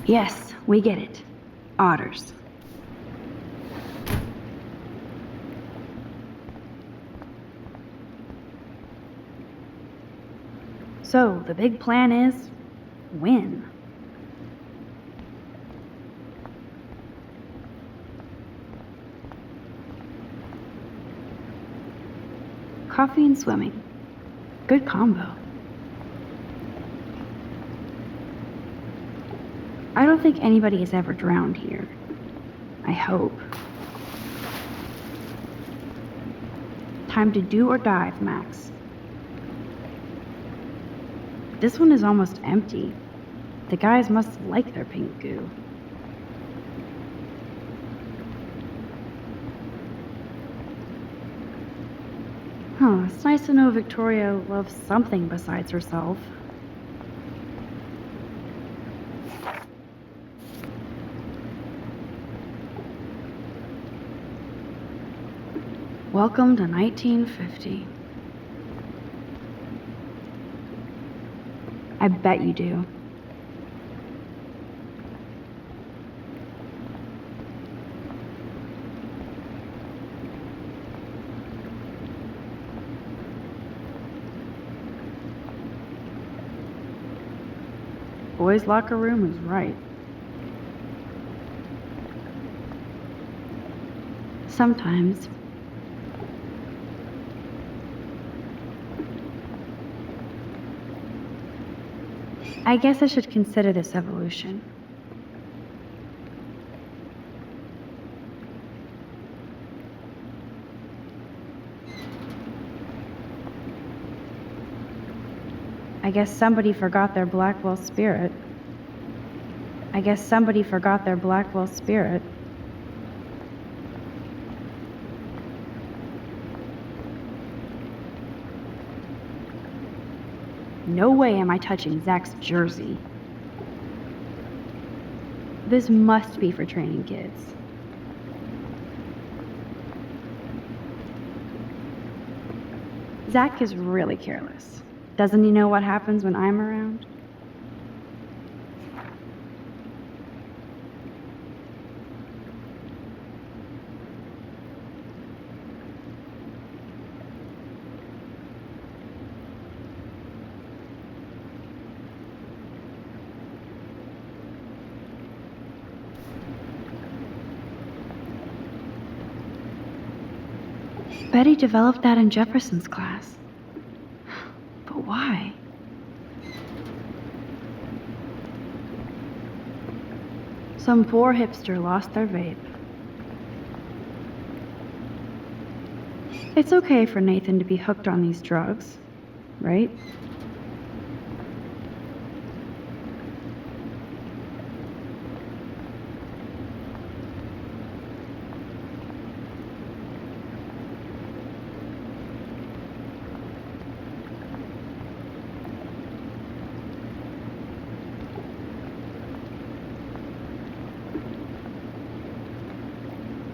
Yes, we get it. Otters. So, the big plan is win. Coffee and swimming. Good combo. I don't think anybody has ever drowned here. I hope. Time to do or dive, Max. This one is almost empty. The guys must like their pink goo. Huh, it's nice to know Victoria loves something besides herself. Welcome to 1950. I bet you do. Boys' locker room is right. Sometimes. I guess I should consider this evolution. I guess somebody forgot their Blackwell spirit. I guess somebody forgot their Blackwell spirit. No way am I touching Zach's jersey. This must be for training kids. Zach is really careless. Doesn't he know what happens when I'm around? Betty developed that in Jefferson's class. But why? Some poor hipster lost their vape. It's okay for Nathan to be hooked on these drugs, right?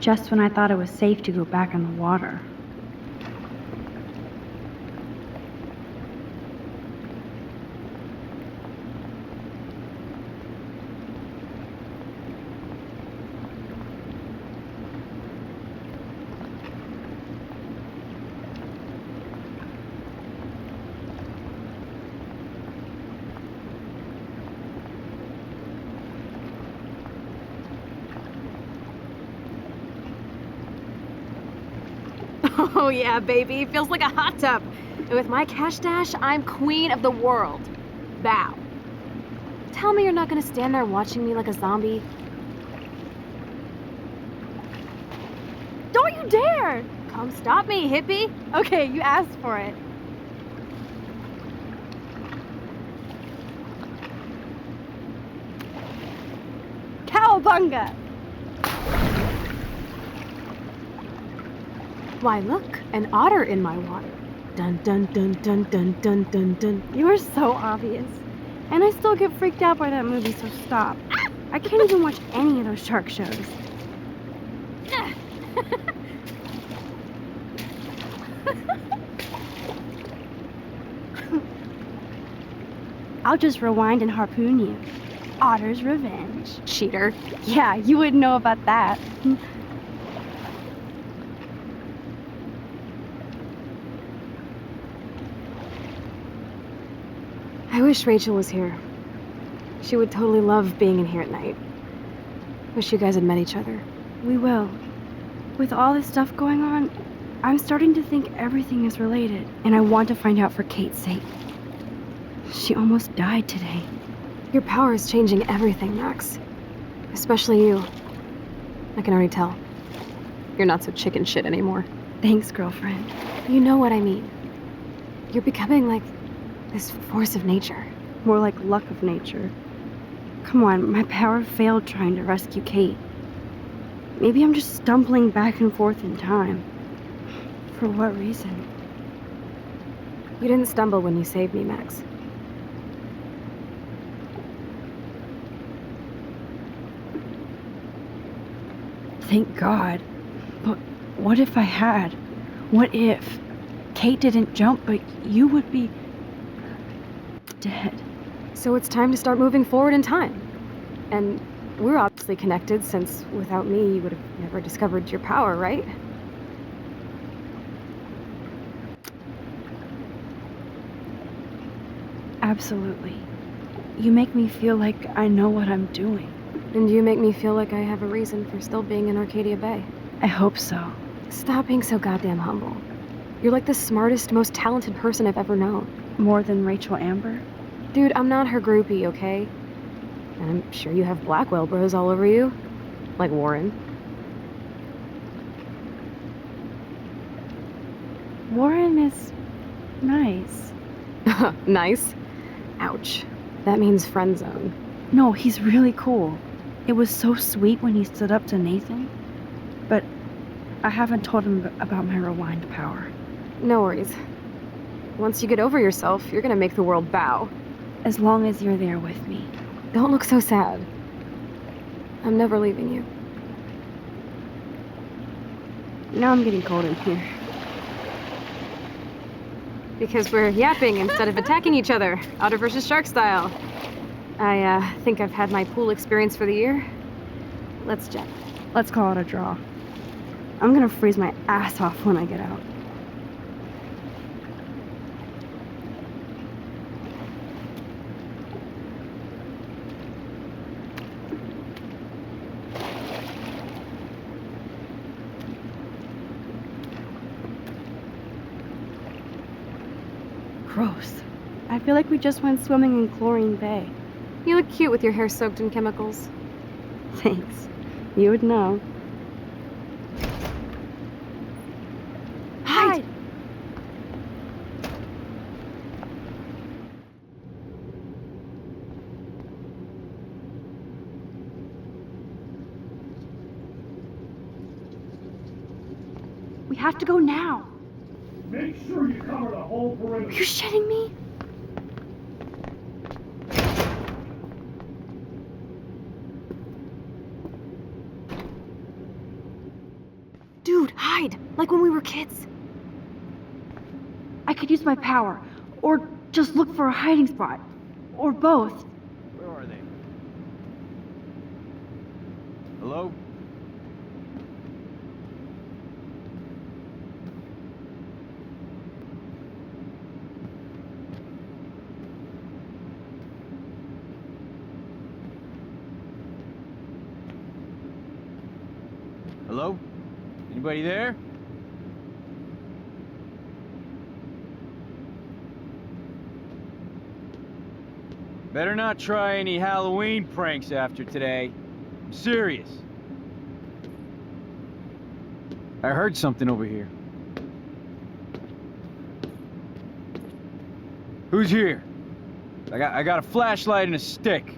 Just when I thought it was safe to go back in the water. Oh yeah, baby, feels like a hot tub. And with my cash dash, I'm queen of the world. Bow. Tell me you're not gonna stand there watching me like a zombie. Don't you dare! Come stop me, hippie. Okay, you asked for it. Cowabunga! Why, look, an otter in my water. Dun dun dun dun dun dun dun dun. You are so obvious. And I still get freaked out by that movie, so stop. I can't even watch any of those shark shows. I'll just rewind and harpoon you. Otter's revenge. Cheater. Yeah, you wouldn't know about that. I wish Rachel was here. She would totally love being in here at night. Wish you guys had met each other. We will. With all this stuff going on, I'm starting to think everything is related, and I want to find out for Kate's sake. She almost died today. Your power is changing everything, Max. Especially you. I can already tell. You're not so chicken shit anymore. Thanks, girlfriend. You know what I mean. You're becoming like this force of nature. More like luck of nature. Come on, my power failed trying to rescue Kate. Maybe I'm just stumbling back and forth in time. For what reason? You didn't stumble when you saved me, Max. Thank God. But what if I had? What if Kate didn't jump, but you would be dead? So it's time to start moving forward in time. And we're obviously connected, since without me, you would have never discovered your power, right? Absolutely. You make me feel like I know what I'm doing. And you make me feel like I have a reason for still being in Arcadia Bay. I hope so. Stop being so goddamn humble. You're like the smartest, most talented person I've ever known. More than Rachel Amber? Dude, I'm not her groupie, okay? And I'm sure you have Blackwell bros all over you. Like Warren. Warren is nice. Nice? Ouch. That means friend zone. No, he's really cool. It was so sweet when he stood up to Nathan. But I haven't told him about my rewind power. No worries. Once you get over yourself, you're gonna make the world bow. As long as you're there with me. Don't look so sad. I'm never leaving you. Now I'm getting cold in here. Because we're yapping instead of attacking each other, otter versus shark style. I think I've had my pool experience for the year. Let's jet. Let's call it a draw. I'm gonna freeze my ass off when I get out. Gross. I feel like we just went swimming in Chlorine Bay. You look cute with your hair soaked in chemicals. Thanks. You would know. Hide! We have to go now. Make sure you cover the whole perimeter. Are you shitting me? Dude, hide! Like when we were kids. I could use my power, or just look for a hiding spot, or both. Where are they? Hello? Hello? Anybody there? Better not try any Halloween pranks after today. I'm serious. I heard something over here. Who's here? I got a flashlight and a stick.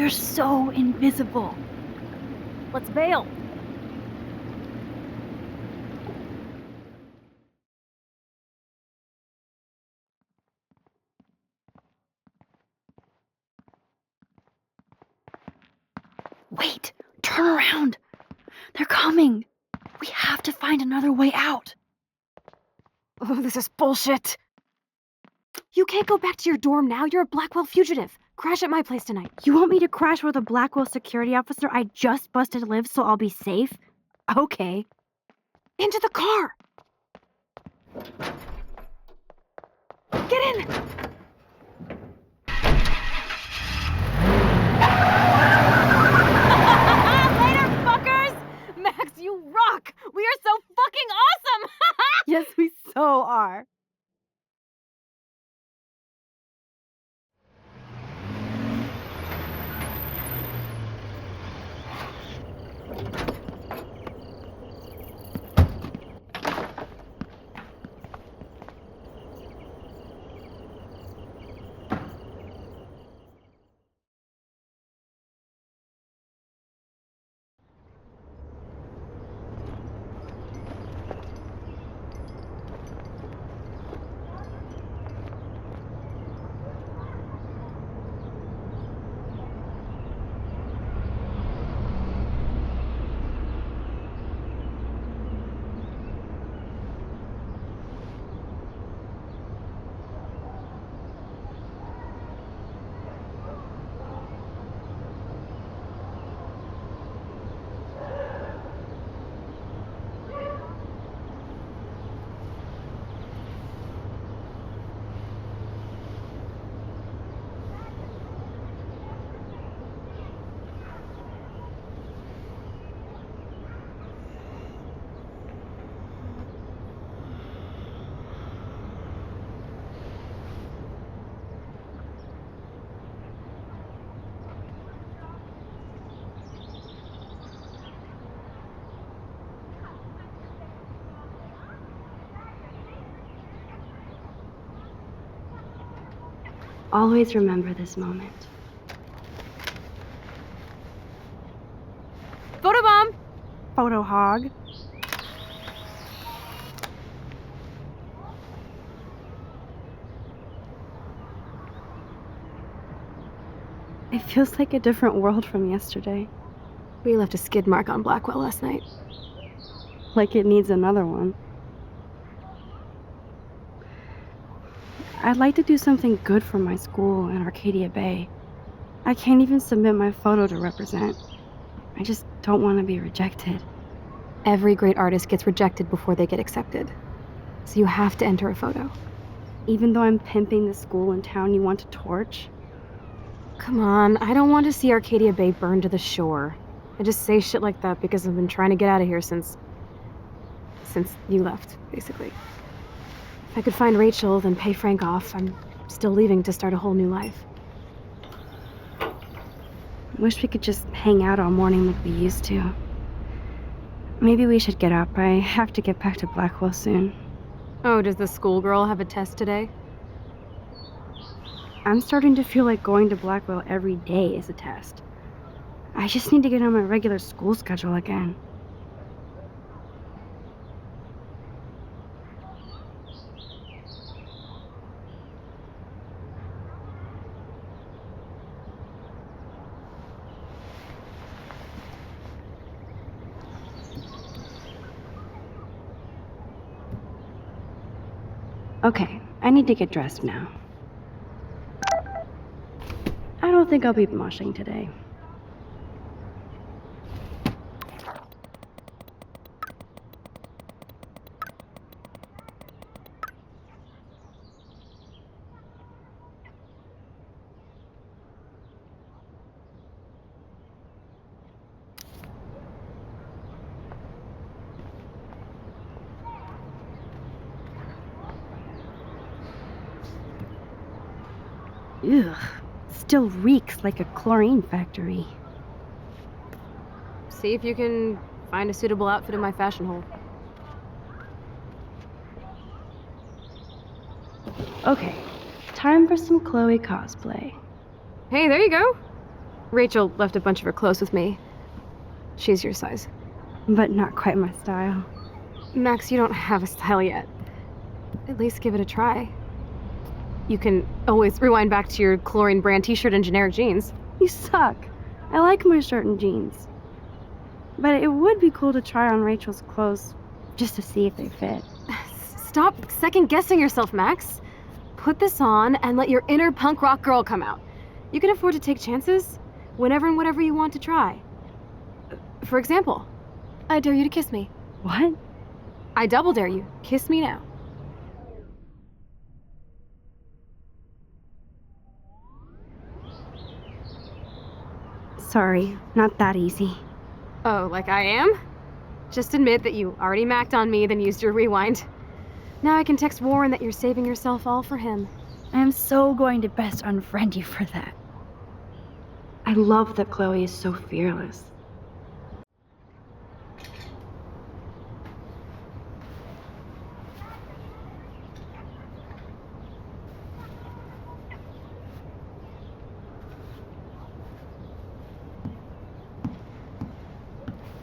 We're so invisible. Let's bail. Wait, turn around. They're coming. We have to find another way out. Oh, this is bullshit. You can't go back to your dorm now. You're a Blackwell fugitive. Crash at my place tonight. You want me to crash with a Blackwell security officer I just busted live so I'll be safe? Okay. Into the car. Get in. Later, fuckers! Max, you rock! We are so fucking awesome! Yes, we so are. Always remember this moment. Photobomb! Photo hog. It feels like a different world from yesterday. We left a skid mark on Blackwell last night. Like it needs another one. I'd like to do something good for my school in Arcadia Bay. I can't even submit my photo to represent. I just don't want to be rejected. Every great artist gets rejected before they get accepted. So you have to enter a photo. Even though I'm pimping the school in town you want to torch? Come on, I don't want to see Arcadia Bay burn to the shore. I just say shit like that because I've been trying to get out of here since you left, basically. If I could find Rachel, then pay Frank off, I'm still leaving to start a whole new life. Wish we could just hang out all morning like we used to. Maybe we should get up. I have to get back to Blackwell soon. Oh, does the schoolgirl have a test today? I'm starting to feel like going to Blackwell every day is a test. I just need to get on my regular school schedule again. Okay, I need to get dressed now. I don't think I'll be moshing today. Ugh, still reeks like a chlorine factory. See if you can find a suitable outfit in my fashion hole. Okay, time for some Chloe cosplay. Hey, there you go. Rachel left a bunch of her clothes with me. She's your size. But not quite my style. Max, you don't have a style yet. At least give it a try. You can always rewind back to your chlorine brand t-shirt and generic jeans. You suck. I like my shirt and jeans. But it would be cool to try on Rachel's clothes just to see if they fit. Stop second-guessing yourself, Max. Put this on and let your inner punk rock girl come out. You can afford to take chances whenever and whatever you want to try. For example, I dare you to kiss me. What? I double dare you. Kiss me now. Sorry, not that easy. Oh, like I am? Just admit that you already macked on me, then used your rewind. Now I can text Warren that you're saving yourself all for him. I am so going to best unfriend you for that. I love that Chloe is so fearless.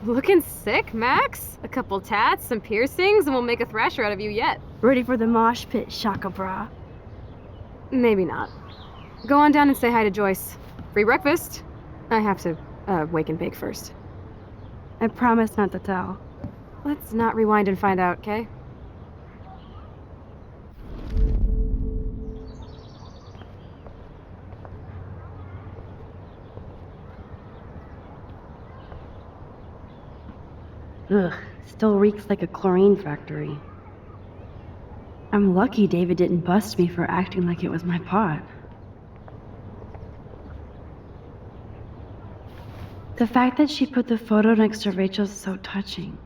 Looking sick, Max? A couple tats, some piercings, and we'll make a thrasher out of you yet. Ready for the mosh pit, Shaka Bra. Maybe not. Go on down and say hi to Joyce. Free breakfast. I have to, wake and bake first. I promise not to tell. Let's not rewind and find out, okay? Ugh, still reeks like a chlorine factory. I'm lucky David didn't bust me for acting like it was my pot. The fact that she put the photo next to Rachel's is so touching.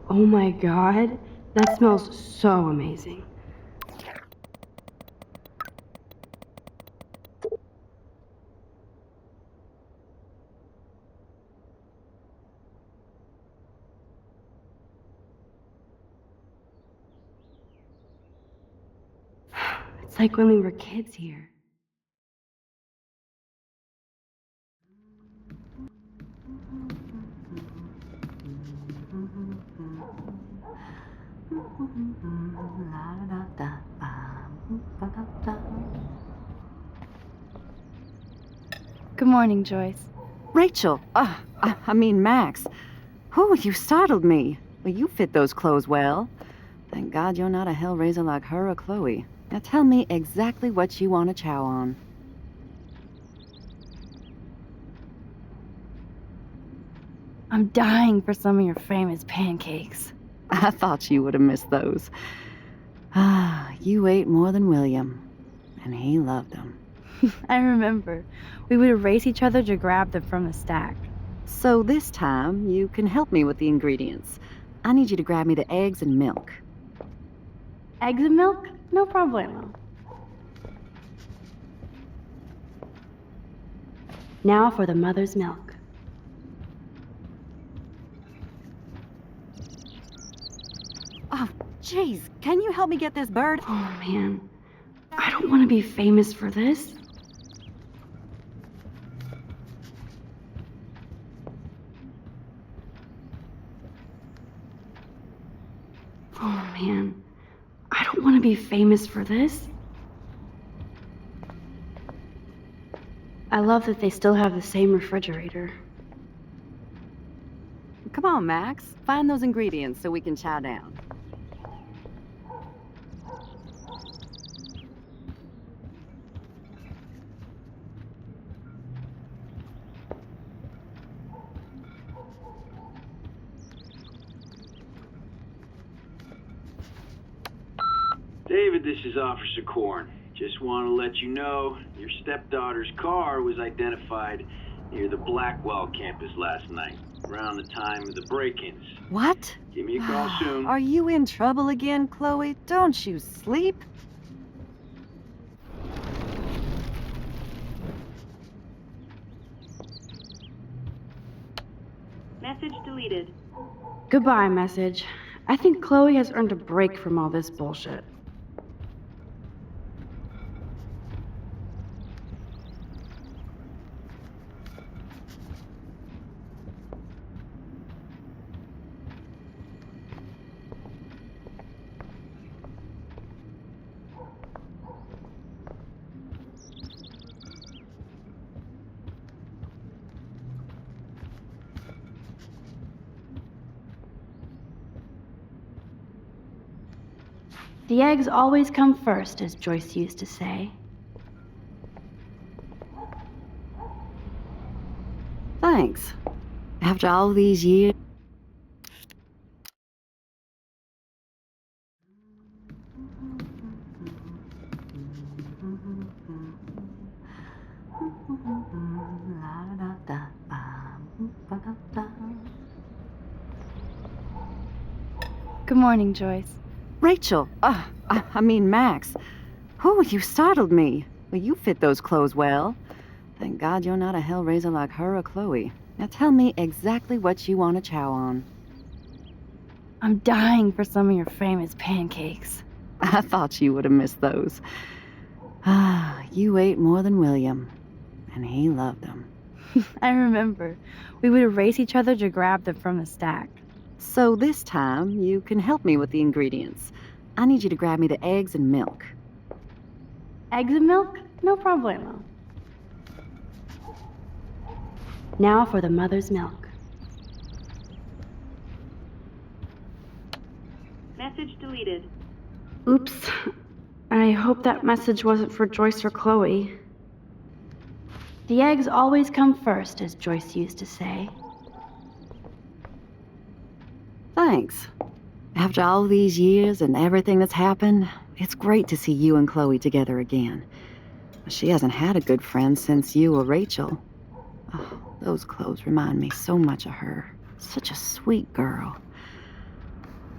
Oh my god, that smells so amazing. It's like when we were kids here. Good morning, Joyce. Rachel, I mean Max. Oh, you startled me. Well, you fit those clothes well. Thank God you're not a hellraiser like her or Chloe. Now tell me exactly what you want to chow on. I'm dying for some of your famous pancakes. I thought you would have missed those. Ah, you ate more than William, and he loved them. I remember. We would race each other to grab them from the stack. So this time, you can help me with the ingredients. I need you to grab me the eggs and milk. Eggs and milk? No problemo. Now for the mother's milk. Oh, jeez, can you help me get this bird? Oh man, I don't want to be famous for this. Oh man, I don't want to be famous for this. I love that they still have the same refrigerator. Come on, Max. Find those ingredients so we can chow down. David, this is Officer Korn. Just want to let you know your stepdaughter's car was identified near the Blackwell campus last night, around the time of the break-ins. What? Give me a call soon. Are you in trouble again, Chloe? Don't you sleep? Message deleted. Goodbye, message. I think Chloe has earned a break from all this bullshit. The eggs always come first, as Joyce used to say. Thanks. After all these years. Good morning, Joyce. Rachel, I mean Max. Oh, you startled me. Well, you fit those clothes well. Thank God you're not a hellraiser like her or Chloe. Now tell me exactly what you want to chow on. I'm dying for some of your famous pancakes. I thought you would have missed those. Ah, you ate more than William, and he loved them. I remember. We would race each other to grab them from the stack. So this time, you can help me with the ingredients. I need you to grab me the eggs and milk. Eggs and milk? No problemo. Now for the mother's milk. Message deleted. Oops. I hope that message wasn't for Joyce or Chloe. The eggs always come first, as Joyce used to say. Thanks. After all these years and everything that's happened, it's great to see you and Chloe together again. She hasn't had a good friend since you or Rachel. Oh, those clothes remind me so much of her. Such a sweet girl.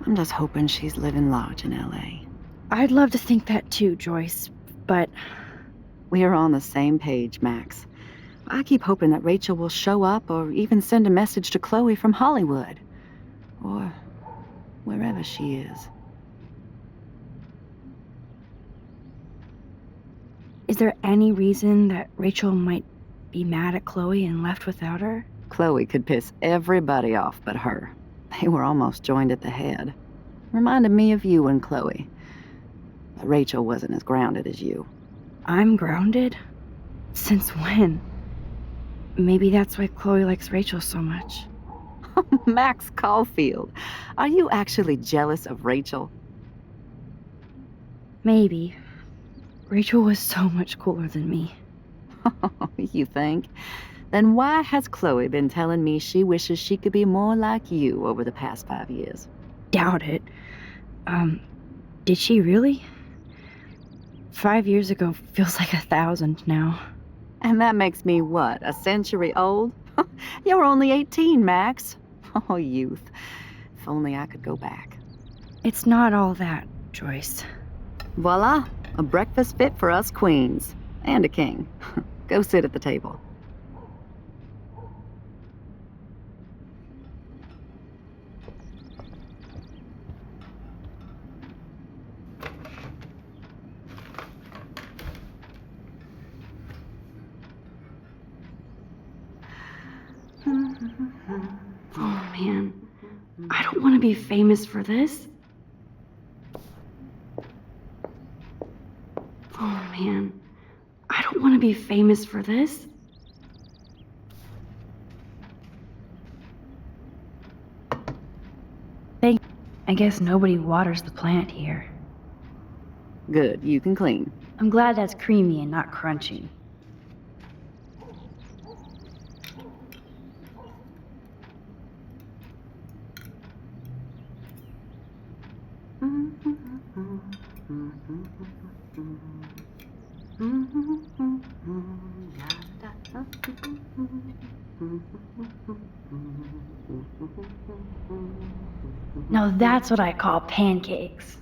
I'm just hoping she's living large in L.A. I'd love to think that too, Joyce, but We're on the same page, Max. I keep hoping that Rachel will show up or even send a message to Chloe from Hollywood. Or wherever she is. is there any reason that Rachel might be mad at Chloe and left without her? Chloe could piss everybody off but her. They were almost joined at the head. Reminded me of you and Chloe. But Rachel wasn't as grounded as you. I'm grounded? Since when? Maybe that's why Chloe likes Rachel so much. Max Caulfield, are you actually jealous of Rachel? Maybe. Rachel was so much cooler than me. You think? Then why has Chloe been telling me she wishes she could be more like you over the past 5 years? Doubt it. Did she really? 5 years ago feels like 1,000 now. And that makes me what, a century old? You're only 18, Max. Oh, youth. If only I could go back. It's not all that, Joyce. Voila, a breakfast fit for us queens. And a king. Go sit at the table. Oh man, I don't want to be famous for this. Oh man, I don't want to be famous for this. I guess nobody waters the plant here. Good, you can clean. I'm glad that's creamy and not crunchy. Now that's what I call pancakes.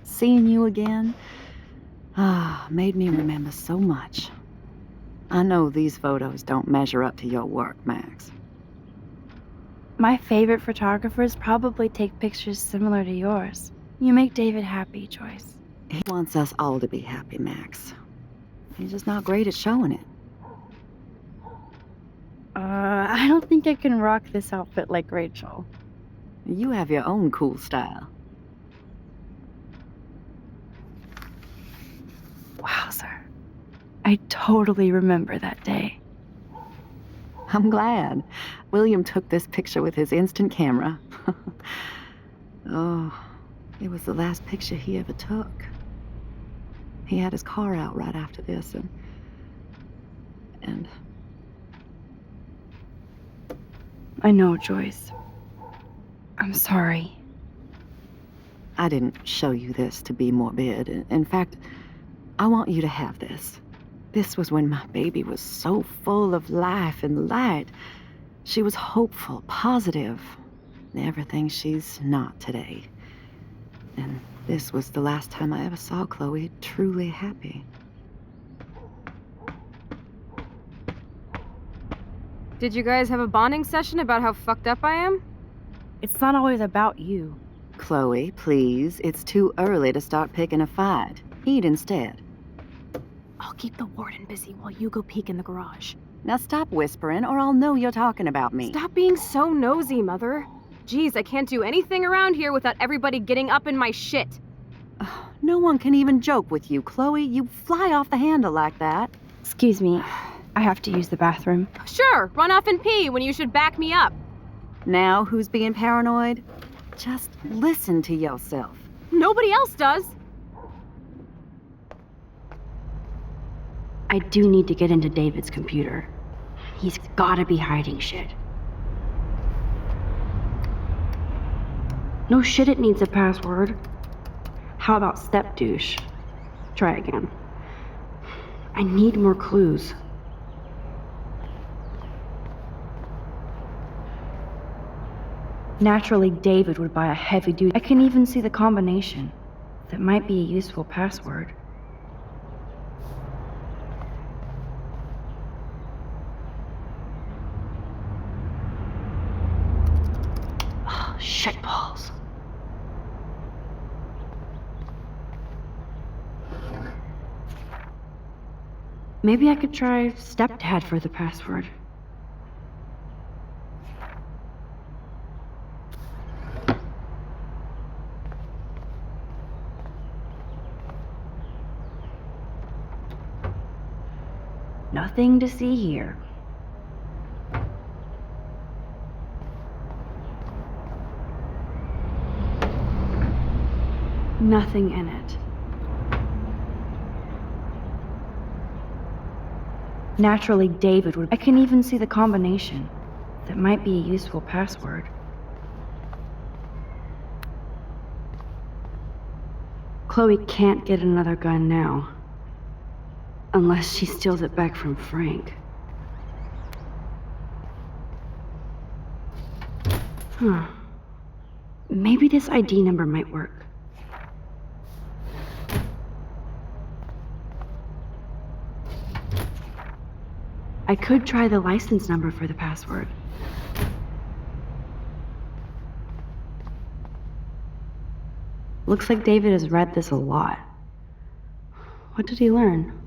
Seeing you again, made me remember so much. I know these photos don't measure up to your work, Max. My favorite photographers probably take pictures similar to yours. You make David happy, Joyce. He wants us all to be happy, Max. He's just not great at showing it. I don't think I can rock this outfit like Rachel. You have your own cool style. Wowzer. I totally remember that day. I'm glad. William took this picture with his instant camera. Oh, it was the last picture he ever took. He had his car out right after this, and... I know, Joyce. I'm sorry. I didn't show you this to be morbid. In fact, I want you to have this. This was when my baby was so full of life and light. She was hopeful, positive, everything she's not today. And this was the last time I ever saw Chloe truly happy. Did you guys have a bonding session about how fucked up I am? It's not always about you. Chloe, please, it's too early to start picking a fight. Eat instead. I'll keep the warden busy while you go peek in the garage. Now stop whispering, or I'll know you're talking about me. Stop being so nosy, Mother. Jeez, I can't do anything around here without everybody getting up in my shit. No one can even joke with you, Chloe. You fly off the handle like that. Excuse me. I have to use the bathroom. Sure, run off and pee when you should back me up. Now who's being paranoid? Just listen to yourself. Nobody else does. I do need to get into David's computer. He's gotta be hiding shit. No shit, it needs a password. How about step douche? Try again. I need more clues. Naturally, David would buy a heavy duty. I can even see the combination. That might be a useful password. Oh, shitballs. Maybe I could try stepdad for the password. Nothing to see here. Nothing in it. Naturally, David would... I can even see the combination. That might be a useful password. Chloe can't get another gun now. Unless she steals it back from Frank. Huh. Maybe this ID number might work. I could try the license number for the password. Looks like David has read this a lot. What did he learn?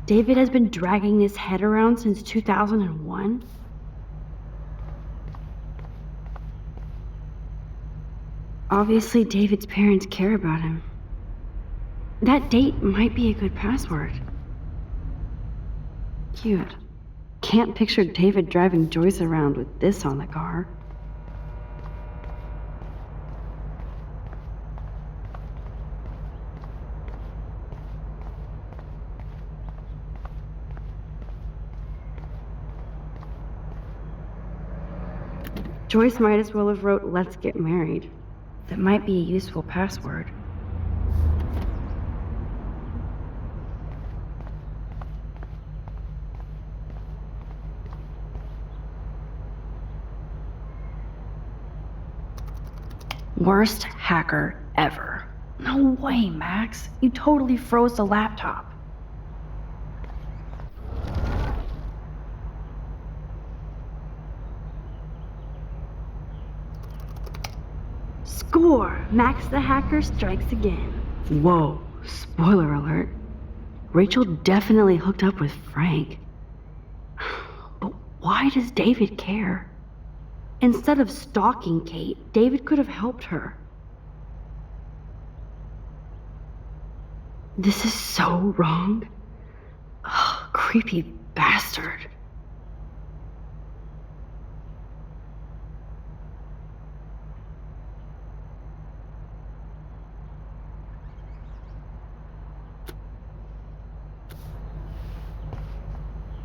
David has been dragging his head around since 2001? Obviously, David's parents care about him. That date might be a good password. Cute. Can't picture David driving Joyce around with this on the car. Joyce might as well have wrote "Let's get married." That might be a useful password. Worst hacker ever. No way, Max. You totally froze the laptop. Score! Max the hacker strikes again. Whoa, spoiler alert. Rachel definitely hooked up with Frank. But why does David care? Instead of stalking Kate, David could have helped her. This is so wrong. Ugh, creepy bastard.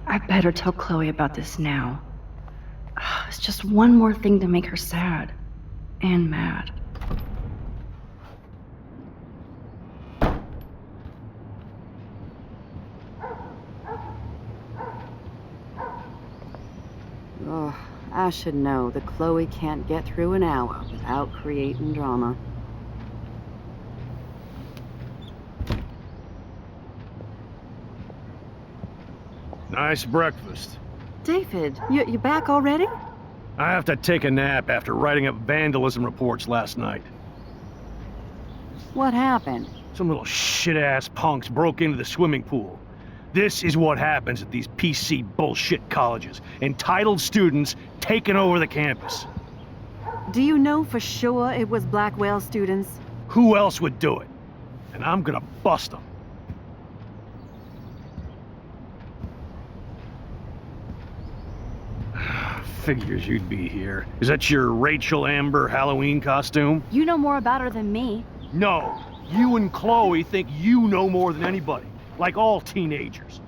I better tell Chloe about this now. It's just one more thing to make her sad. And mad. Oh, I should know that Chloe can't get through an hour without creating drama. Nice breakfast. David, you back already? I have to take a nap after writing up vandalism reports last night. What happened? Some little shit-ass punks broke into the swimming pool. This is what happens at these PC bullshit colleges. Entitled students taking over the campus. Do you know for sure it was Blackwell students? Who else would do it? And I'm gonna bust them. Figures you'd be here. Is that your Rachel Amber Halloween costume? You know more about her than me. No. You and Chloe think you know more than anybody. Like all teenagers.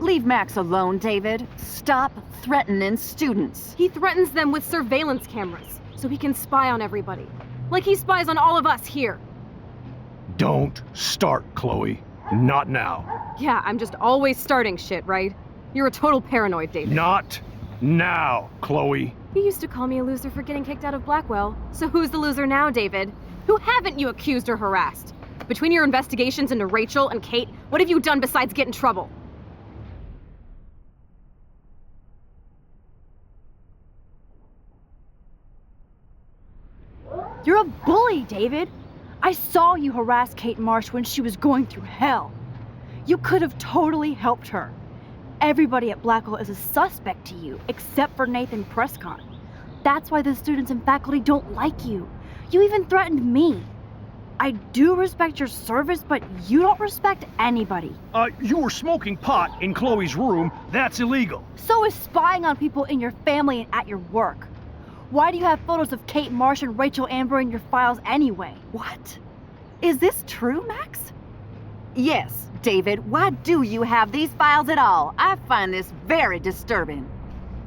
Leave Max alone, David. Stop threatening students. He threatens them with surveillance cameras, so he can spy on everybody. Like he spies on all of us here. Don't start, Chloe. Not now. Yeah, I'm just always starting shit, right? You're a total paranoid, David. Not now, Chloe. You used to call me a loser for getting kicked out of Blackwell. So who's the loser now, David? Who haven't you accused or harassed? Between your investigations into Rachel and Kate, what have you done besides get in trouble? You're a bully, David. I saw you harass Kate Marsh when she was going through hell. You could have totally helped her. Everybody at Blackwell is a suspect to you, except for Nathan Prescott. That's why the students and faculty don't like you. You even threatened me. I do respect your service, but you don't respect anybody. You were smoking pot in Chloe's room. That's illegal. So is spying on people in your family and at your work. Why do you have photos of Kate Marsh and Rachel Amber in your files anyway? What? Is this true, Max? Yes, David. Why do you have these files at all? I find this very disturbing.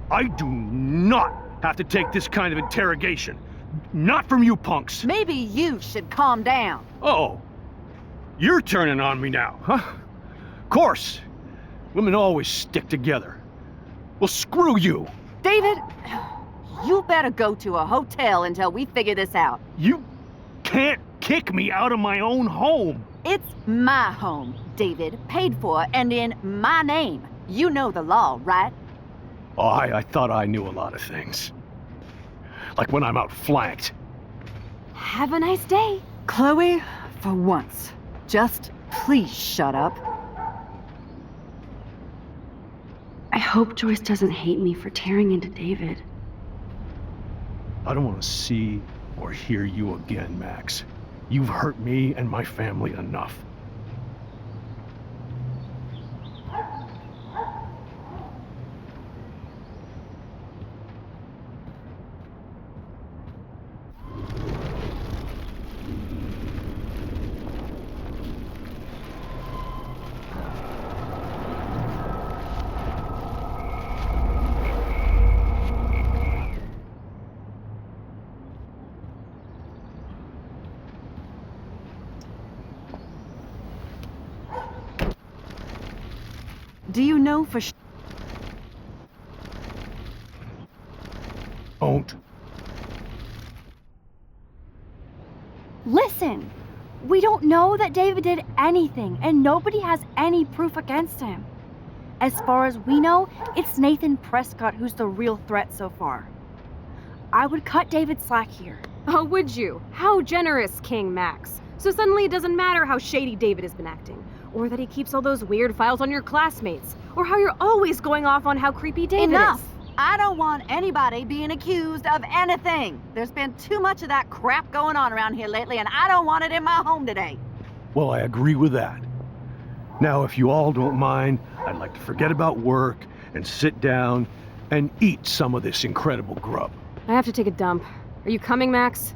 I do not have to take this kind of interrogation. Not from you punks. Maybe you should calm down. Oh, you're turning on me now, huh? Of course. Women always stick together. Well, screw you. David, you better go to a hotel until we figure this out. You can't kick me out of my own home. It's my home, David, paid for and in my name. You know the law, right? Oh, I thought I knew a lot of things. Like when I'm outflanked. Have a nice day. Chloe, for once, just please shut up. I hope Joyce doesn't hate me for tearing into David. I don't want to see or hear you again, Max. You've hurt me and my family enough. Do you know for sure? Don't. Listen! We don't know that David did anything, and nobody has any proof against him. As far as we know, it's Nathan Prescott who's the real threat so far. I would cut David slack here. Oh, would you? How generous, King Max. So suddenly it doesn't matter how shady David has been acting, or that he keeps all those weird files on your classmates, or how you're always going off on how creepy David Enough! is. I don't want anybody being accused of anything. There's been too much of that crap going on around here lately, and I don't want it in my home today. Well, I agree with that. Now, if you all don't mind, I'd like to forget about work and sit down and eat some of this incredible grub. I have to take a dump. Are you coming, Max?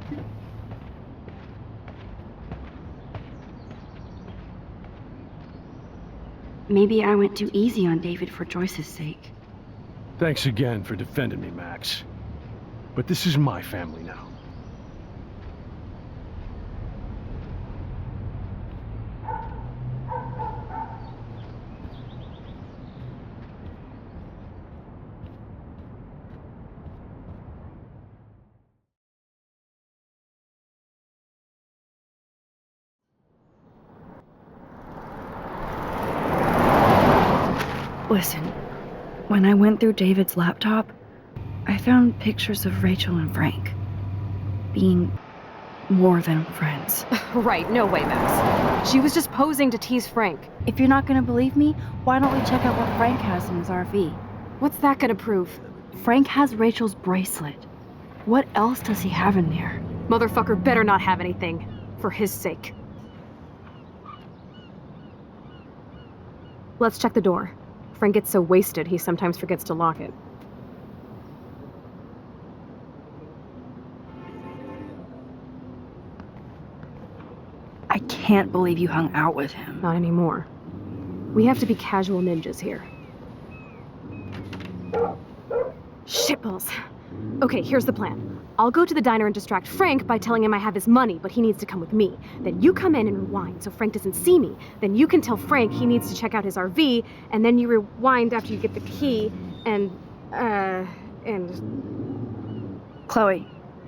Maybe I went too easy on David for Joyce's sake. Thanks again for defending me, Max. But this is my family now. Listen, when I went through David's laptop, I found pictures of Rachel and Frank being more than friends. Right, no way, Max. She was just posing to tease Frank. If you're not gonna believe me, why don't we check out what Frank has in his RV? What's that gonna prove? Frank has Rachel's bracelet. What else does he have in there? Motherfucker better not have anything. For his sake. Let's check the door. Frank gets so wasted, he sometimes forgets to lock it. I can't believe you hung out with him. Not anymore. We have to be casual ninjas here. Shitballs. Okay, here's the plan. I'll go to the diner and distract Frank by telling him I have his money, but he needs to come with me. Then you come in and rewind so Frank doesn't see me. Then you can tell Frank he needs to check out his RV, and then you rewind after you get the key, and... Chloe,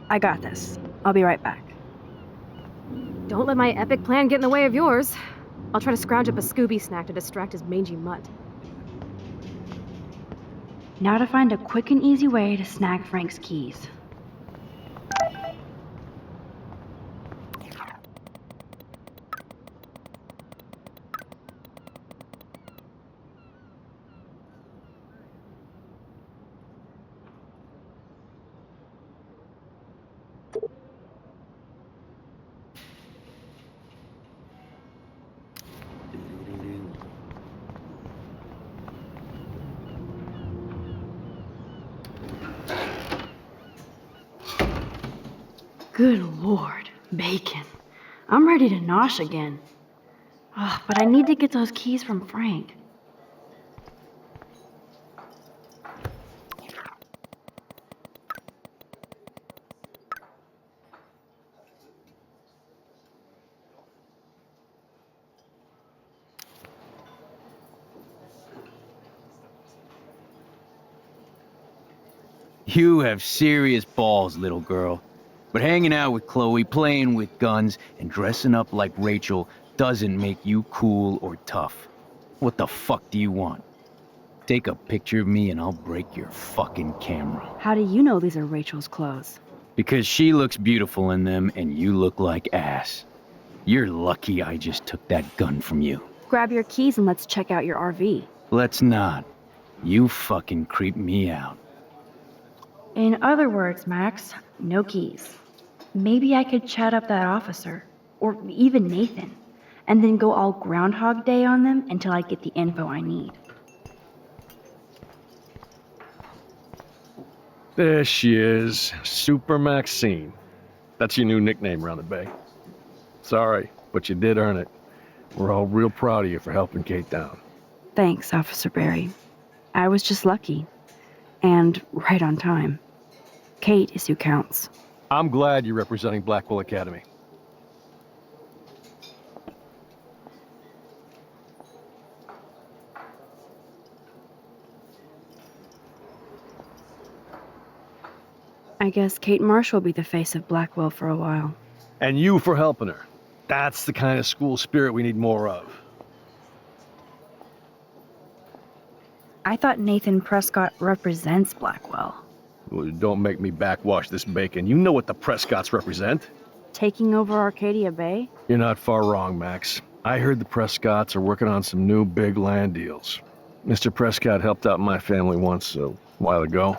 I got this. I'll be right back. Don't let my epic plan get in the way of yours. I'll try to scrounge up a Scooby snack to distract his mangy mutt. Now to find a quick and easy way to snag Frank's keys. Good Lord, bacon. I'm ready to nosh again. Ugh, but I need to get those keys from Frank. You have serious balls, little girl. But hanging out with Chloe, playing with guns, and dressing up like Rachel doesn't make you cool or tough. What the fuck do you want? Take a picture of me and I'll break your fucking camera. How do you know these are Rachel's clothes? Because she looks beautiful in them and you look like ass. You're lucky I just took that gun from you. Grab your keys and let's check out your RV. Let's not. You fucking creep me out. In other words, Max, no keys. Maybe I could chat up that officer, or even Nathan, and then go all Groundhog Day on them until I get the info I need. There she is, Super Maxine. That's your new nickname around the bay. Sorry, but you did earn it. We're all real proud of you for helping Kate down. Thanks, Officer Barry. I was just lucky. And right on time. Kate is who counts. I'm glad you're representing Blackwell Academy. I guess Kate Marsh will be the face of Blackwell for a while. And you for helping her. That's the kind of school spirit we need more of. I thought Nathan Prescott represents Blackwell. Well, don't make me backwash this bacon. You know what the Prescotts represent. Taking over Arcadia Bay? You're not far wrong, Max. I heard the Prescotts are working on some new big land deals. Mr. Prescott helped out my family once a while ago,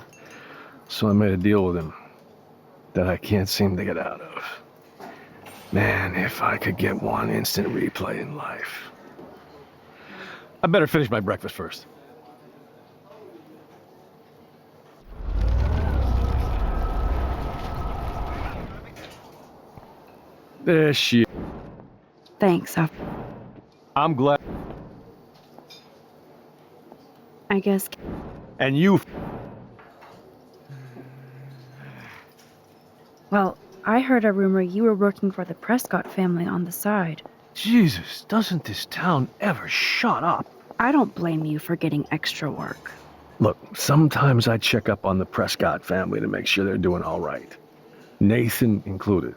so I made a deal with him that I can't seem to get out of. Man, if I could get one instant replay in life. I better finish my breakfast first. There she is. Thanks, I'm glad. I guess. And you. Well, I heard a rumor you were working for the Prescott family on the side. Jesus, doesn't this town ever shut up? I don't blame you for getting extra work. Look, sometimes I check up on the Prescott family to make sure they're doing all right. Nathan included.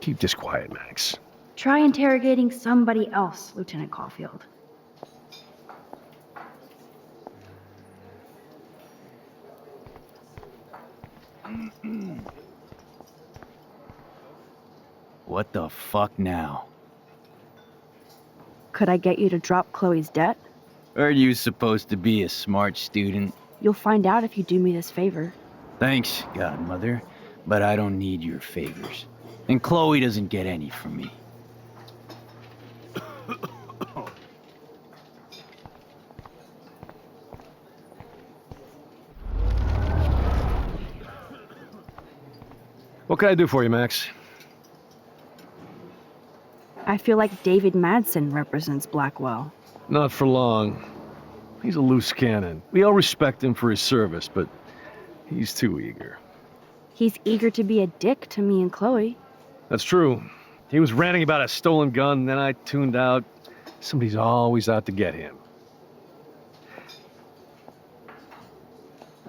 Keep this quiet, Max. Try interrogating somebody else, Lieutenant Caulfield. What the fuck now? Could I get you to drop Chloe's debt? Are you supposed to be a smart student? You'll find out if you do me this favor. Thanks, Godmother, but I don't need your favors. And Chloe doesn't get any from me. What can I do for you, Max? I feel like David Madsen represents Blackwell. Not for long. He's a loose cannon. We all respect him for his service, but he's too eager. He's eager to be a dick to me and Chloe. That's true. He was ranting about a stolen gun, then I tuned out. Somebody's always out to get him.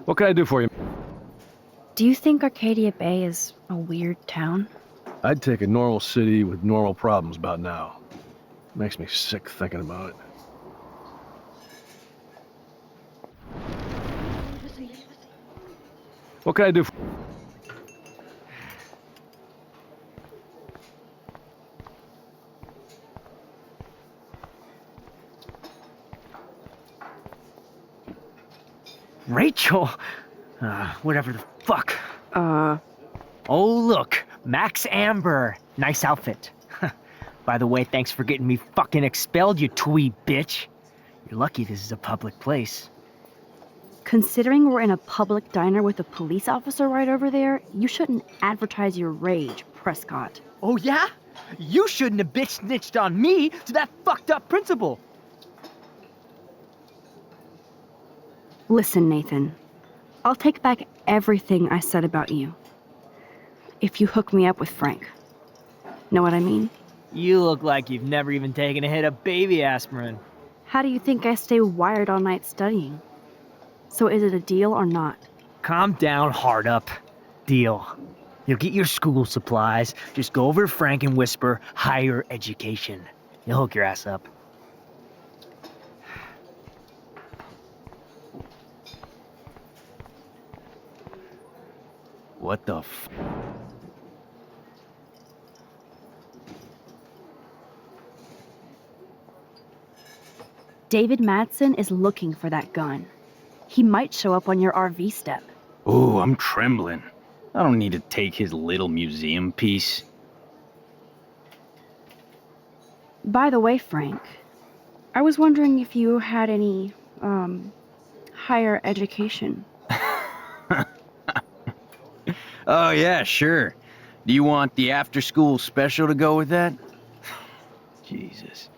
What can I do for you? Do you think Arcadia Bay is a weird town? I'd take a normal city with normal problems about now. Makes me sick thinking about it. What can I do for... Rachel? Whatever the fuck. Oh, look. Max Amber. Nice outfit. By the way, thanks for getting me fucking expelled, you twee bitch. You're lucky this is a public place. Considering we're in a public diner with a police officer right over there, you shouldn't advertise your rage, Prescott. Oh, yeah? You shouldn't have bitch snitched on me to that fucked up principal. Listen, Nathan. I'll take back everything I said about you. If you hook me up with Frank. Know what I mean? You look like you've never even taken a hit of baby aspirin. How do you think I stay wired all night studying? So is it a deal or not? Calm down, hard up. Deal. You'll get your school supplies. Just go over to Frank and whisper higher education. He'll hook your ass up. What the f... David Madsen is looking for that gun. He might show up on your RV step. Ooh, I'm trembling. I don't need to take his little museum piece. By the way, Frank, I was wondering if you had any, higher education. Oh, yeah, sure. Do you want the after-school special to go with that? Jesus.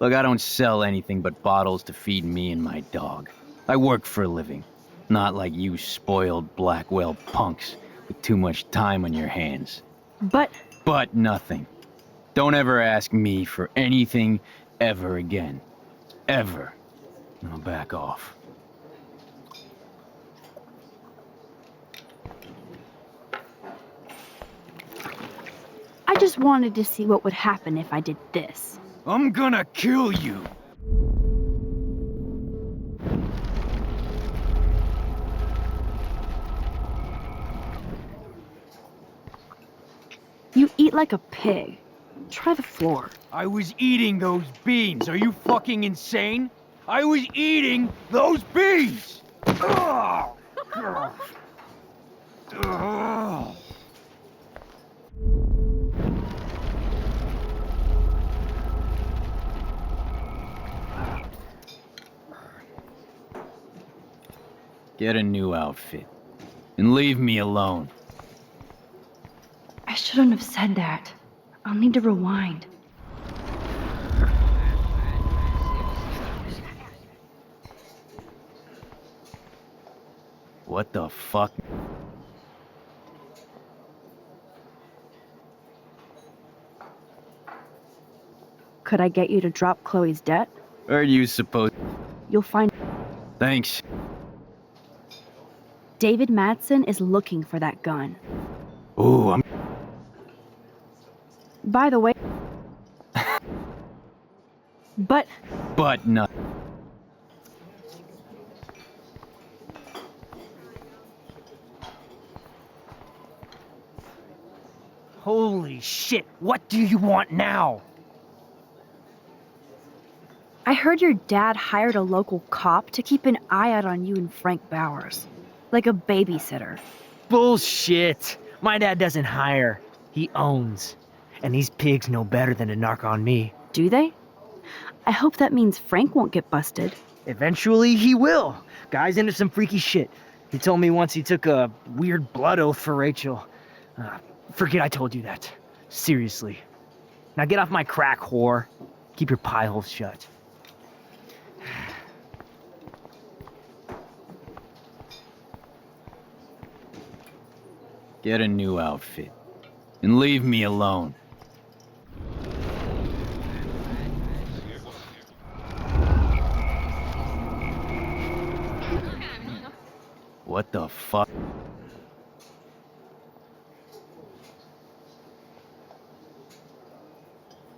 Look, I don't sell anything but bottles to feed me and my dog. I work for a living. Not like you spoiled Blackwell punks with too much time on your hands. But Nothing. Don't ever ask me for anything ever again. Ever. Now back off. just wanted to see what would happen if I did this. I'm gonna kill you. You eat like a pig. Try the floor. I was eating those beans. Are you fucking insane? I was eating those beans! Ugh. Ugh. Get a new outfit. And leave me alone. I shouldn't have said that. I'll need to rewind. What the fuck? Could I get you to drop Chloe's debt? Are you supposed... You'll find Thanks. David Madsen is looking for that gun. Ooh, I'm... By the way... But But no. Holy shit, what do you want now? I heard your dad hired a local cop to keep an eye out on you and Frank Bowers. Like a babysitter. Bullshit. My dad doesn't hire. He owns. And these pigs know better than to narc on me. Do they? I hope that means Frank won't get busted. Eventually, he will. Guy's into some freaky shit. He told me once he took a weird blood oath for Rachel. Forget I told you that. Seriously. Now get off my crack, whore. Keep your pie holes shut. Get a new outfit. And leave me alone. What the fuck?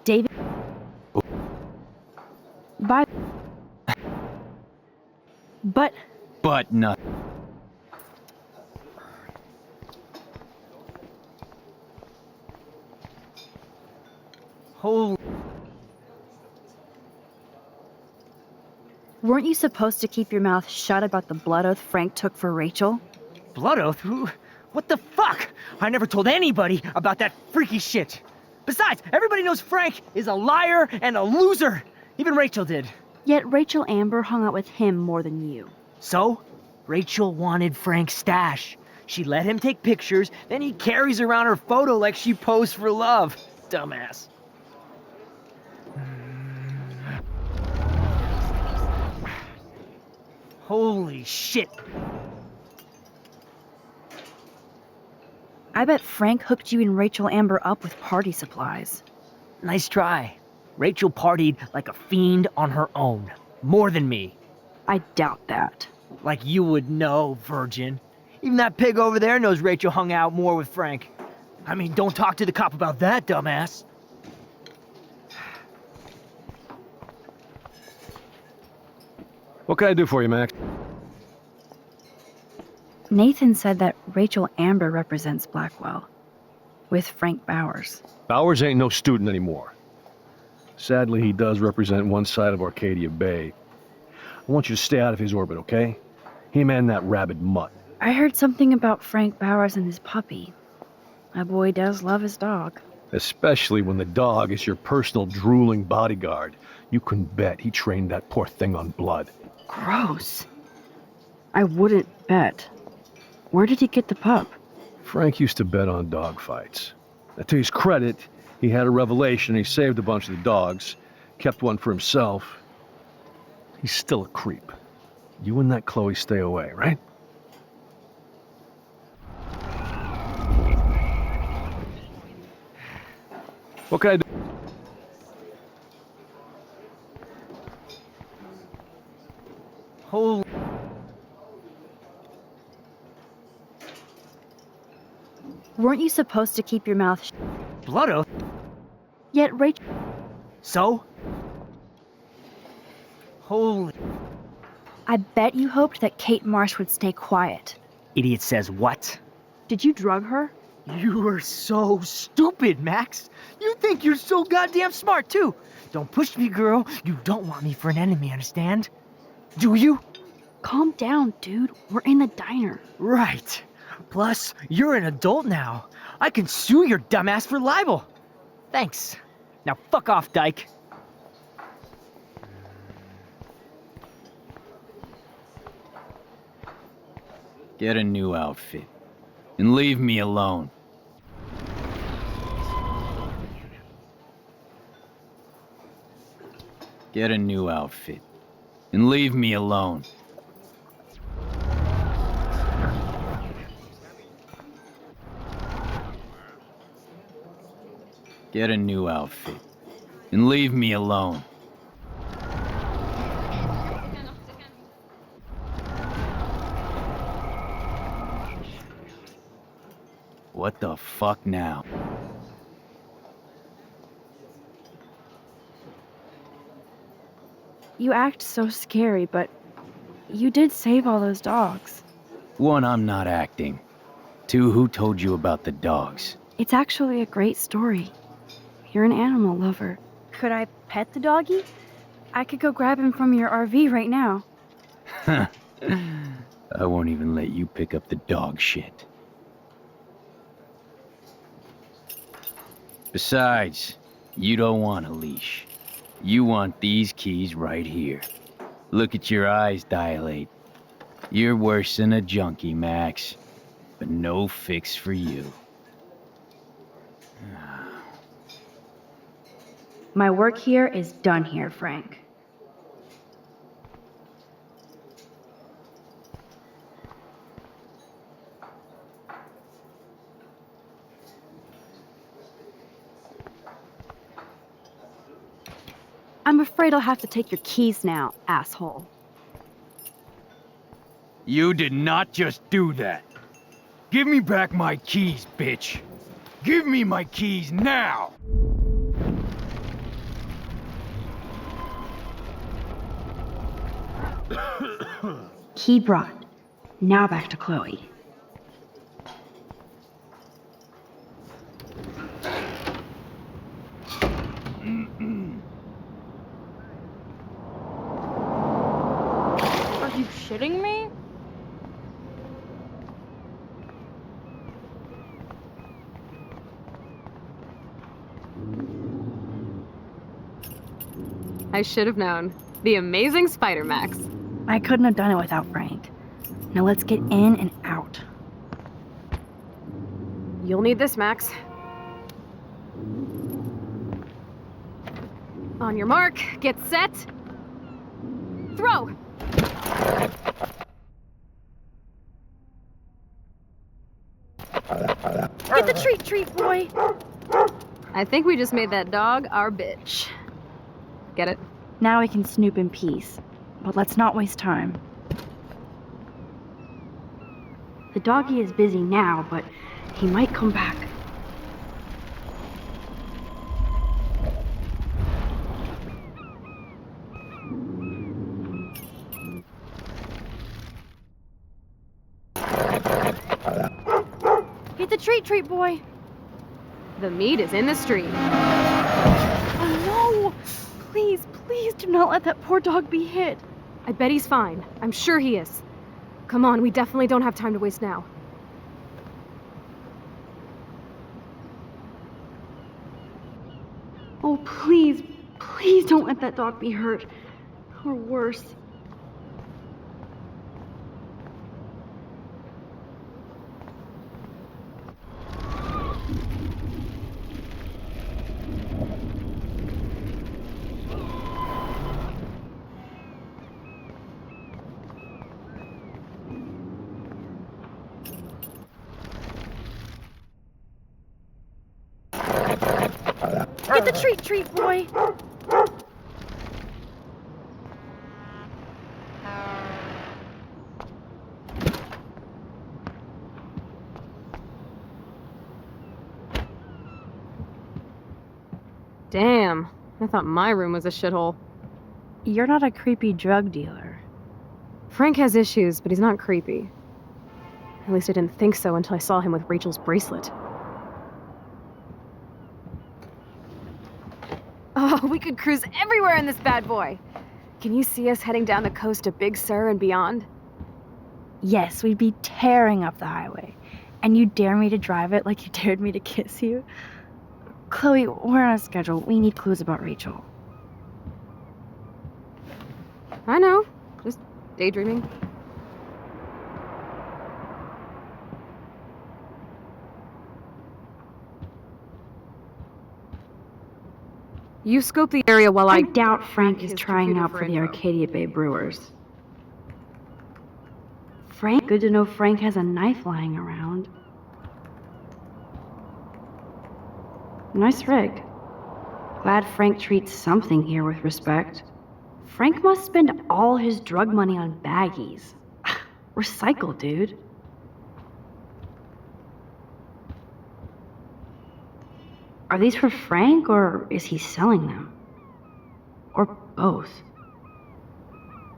David... By... But nothing. Holy... weren't you supposed to keep your mouth shut about the blood oath Frank took for Rachel? Blood oath? Who? What the fuck? I never told anybody about that freaky shit. Besides, everybody knows Frank is a liar and a loser. Even Rachel did. Yet Rachel Amber hung out with him more than you. So, Rachel wanted Frank's stash. She let him take pictures, then he carries around her photo like she posed for love. Dumbass. Holy shit. I bet Frank hooked you and Rachel Amber up with party supplies. Nice try. Rachel partied like a fiend on her own. More than me. I doubt that. Like you would know, virgin. Even that pig over there knows Rachel hung out more with Frank. I mean, don't talk to the cop about that, dumbass. What can I do for you, Max? Nathan said that Rachel Amber represents Blackwell. With Frank Bowers. Bowers ain't no student anymore. Sadly, he does represent one side of Arcadia Bay. I want you to stay out of his orbit, okay? Him and that rabid mutt. I heard something about Frank Bowers and his puppy. My boy does love his dog. Especially when the dog is your personal drooling bodyguard. You can bet he trained that poor thing on blood. Gross. I wouldn't bet. Where did he get the pup? Frank used to bet on dog fights. Now, to his credit, he had a revelation. He saved a bunch of the dogs, kept one for himself. He's still a creep. You and that Chloe stay away, right? What can I do? Holy... Weren't you supposed to keep your mouth Blood oath? Yet Rachel... So? Holy... I bet you hoped that Kate Marsh would stay quiet. Idiot says what? Did you drug her? You are so stupid, Max. You think you're so goddamn smart, too. Don't push me, girl. You don't want me for an enemy, understand? Do you? Calm down, dude. We're in the diner. Right. Plus, you're an adult now. I can sue your dumbass for libel. Thanks. Now fuck off, dyke. Get a new outfit. And leave me alone. Get a new outfit. And leave me alone. Get a new outfit. And leave me alone. What the fuck now? You act so scary, but you did save all those dogs. One, I'm not acting. Two, who told you about the dogs? It's actually a great story. You're an animal lover. Could I pet the doggy? I could go grab him from your RV right now. I won't even let you pick up the dog shit. Besides, you don't want a leash. You want these keys right here. Look at your eyes dilate. You're worse than a junkie, Max. But no fix for you. My work here is done here, Frank. I'm afraid I'll have to take your keys now, asshole. You did not just do that. Give me back my keys, bitch. Give me my keys now! Key brought. Now back to Chloe. Are you shitting me? I should have known. The amazing Spider Max. I couldn't have done it without Frank. Now let's get in and out. You'll need this, Max. On your mark, get set. Throw! Get the treat, boy! I think we just made that dog our bitch. Get it? Now we can snoop in peace. But let's not waste time. The doggy is busy now, but he might come back. Get the treat, boy! The meat is in the street. Oh no! Please do not let that poor dog be hit. I bet he's fine. I'm sure he is. Come on, we definitely don't have time to waste now. Oh, please don't let that dog be hurt. Or worse. Get the treat, boy! Damn, I thought my room was a shithole. You're not a creepy drug dealer. Frank has issues, but he's not creepy. At least I didn't think so until I saw him with Rachel's bracelet. Oh, we could cruise everywhere in this bad boy! Can you see us heading down the coast to Big Sur and beyond? Yes, we'd be tearing up the highway. And you dare me to drive it like you dared me to kiss you? Chloe, we're on a schedule. We need clues about Rachel. I know, just daydreaming. You scope the area while I doubt Frank is his trying computer out for for the info. Arcadia Bay Brewers. Frank? Good to know Frank has a knife lying around. Nice rig. Glad Frank treats something here with respect. Frank must spend all his drug money on baggies. Recycle, dude. Are these for Frank, or is he selling them? Or both?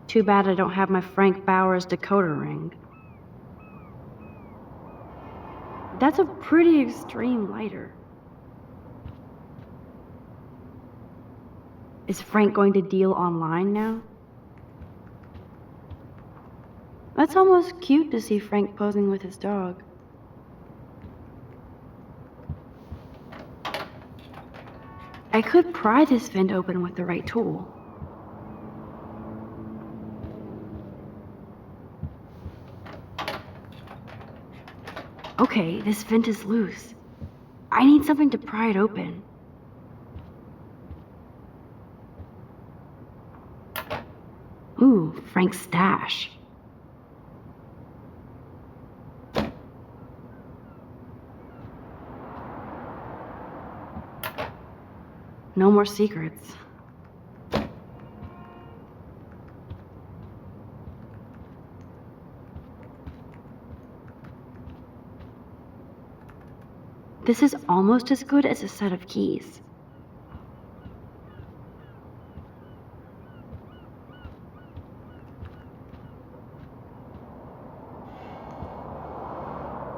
Too bad I don't have my Frank Bowers decoder ring. That's a pretty extreme lighter. Is Frank going to deal online now? That's almost cute to see Frank posing with his dog. I could pry this vent open with the right tool. Okay, this vent is loose. I need something to pry it open. Ooh, Frank's stash. No more secrets. This is almost as good as a set of keys.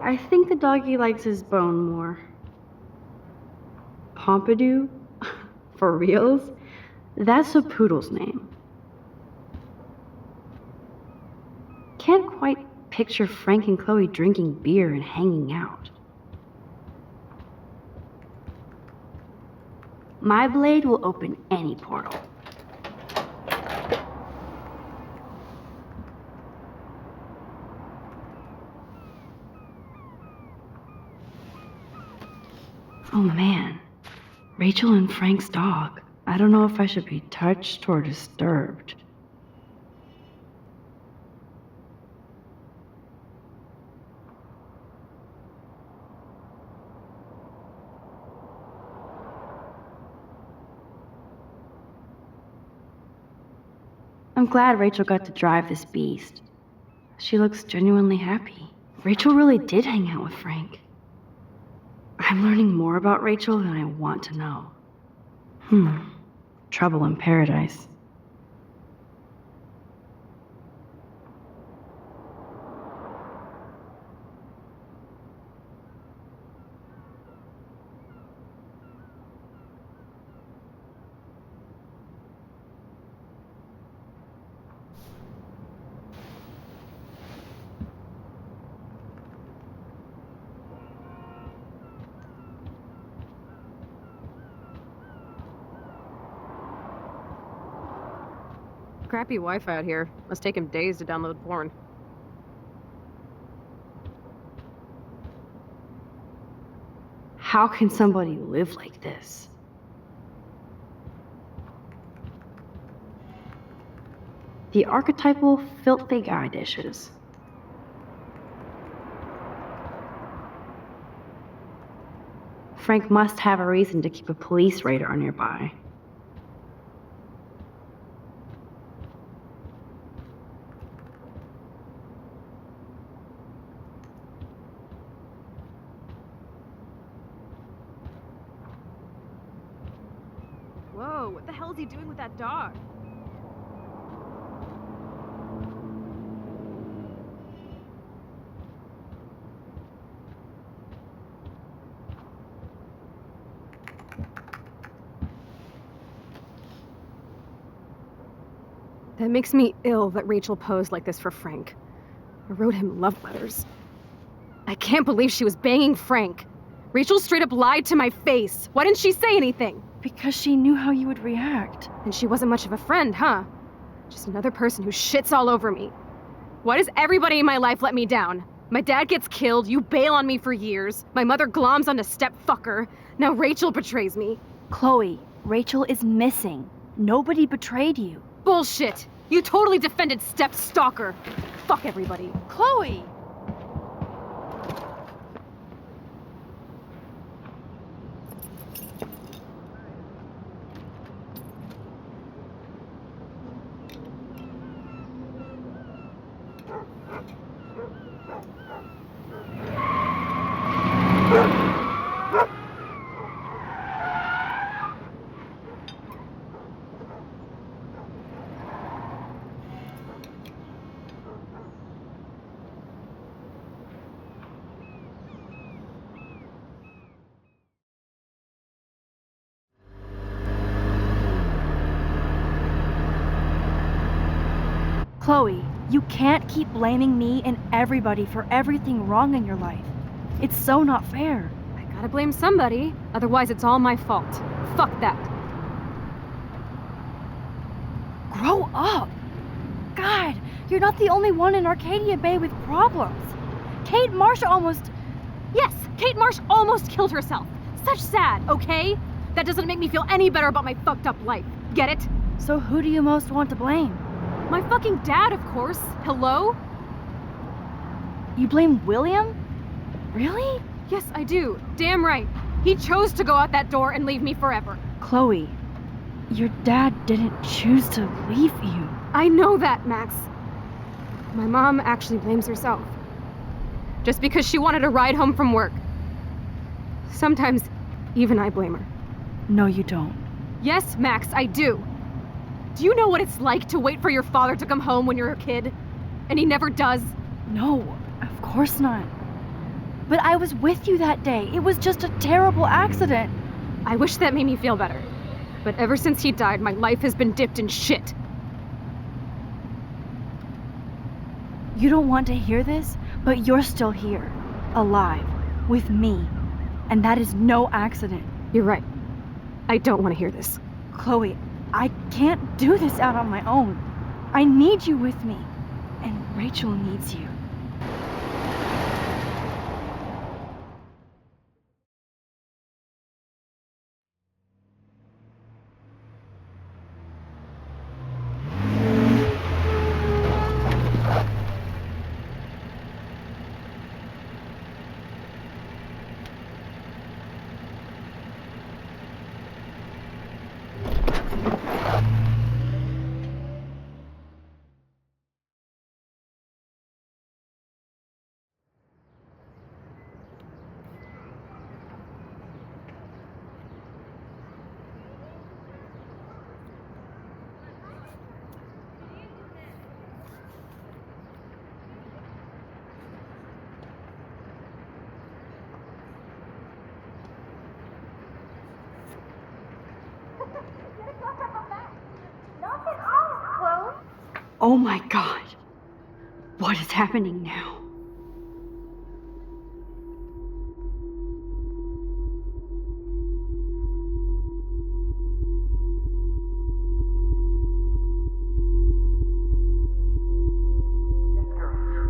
I think the doggy likes his bone more. Pompidou? For reals? That's a poodle's name. Can't quite picture Frank and Chloe drinking beer and hanging out. My blade will open any portal. Oh man, Rachel and Frank's dog. I don't know if I should be touched or disturbed. I'm glad Rachel got to drive this beast. She looks genuinely happy. Rachel really did hang out with Frank. I'm learning more about Rachel than I want to know. Trouble in paradise. Crappy Wi-Fi out here. Must take him days to download porn. How can somebody live like this? The archetypal filthy guy dishes. Frank must have a reason to keep a police radar nearby. Whoa, what the hell is he doing with that dog? That makes me ill that Rachel posed like this for Frank. I wrote him love letters. I can't believe she was banging Frank. Rachel straight up lied to my face. Why didn't she say anything? Because she knew how you would react. And she wasn't much of a friend, huh? Just another person who shits all over me. Why does everybody in my life let me down? My dad gets killed, you bail on me for years, my mother gloms onto stepfucker, now Rachel betrays me. Chloe, Rachel is missing. Nobody betrayed you. Bullshit! You totally defended step-stalker. Fuck everybody. Chloe! Chloe, you can't keep blaming me and everybody for everything wrong in your life. It's so not fair. I gotta blame somebody, otherwise it's all my fault. Fuck that. Grow up! God, you're not the only one in Arcadia Bay with problems. Kate Marsh almost... Yes, Kate Marsh almost killed herself. Such sad, okay? That doesn't make me feel any better about my fucked up life. Get it? So who do you most want to blame? My fucking dad, of course. Hello? You blame William? Really? Yes, I do. Damn right. He chose to go out that door and leave me forever. Chloe, your dad didn't choose to leave you. I know that, Max. My mom actually blames herself. Just because she wanted a ride home from work. Sometimes, even I blame her. No, you don't. Yes, Max, I do. Do you know what it's like to wait for your father to come home when you're a kid? And he never does? No, of course not. But I was with you that day. It was just a terrible accident. I wish that made me feel better. But ever since he died, my life has been dipped in shit. You don't want to hear this, but you're still here, alive, with me. And that is no accident. You're right. I don't want to hear this. Chloe, I can't do this out on my own. I need you with me. And Rachel needs you. Oh my God. What is happening now?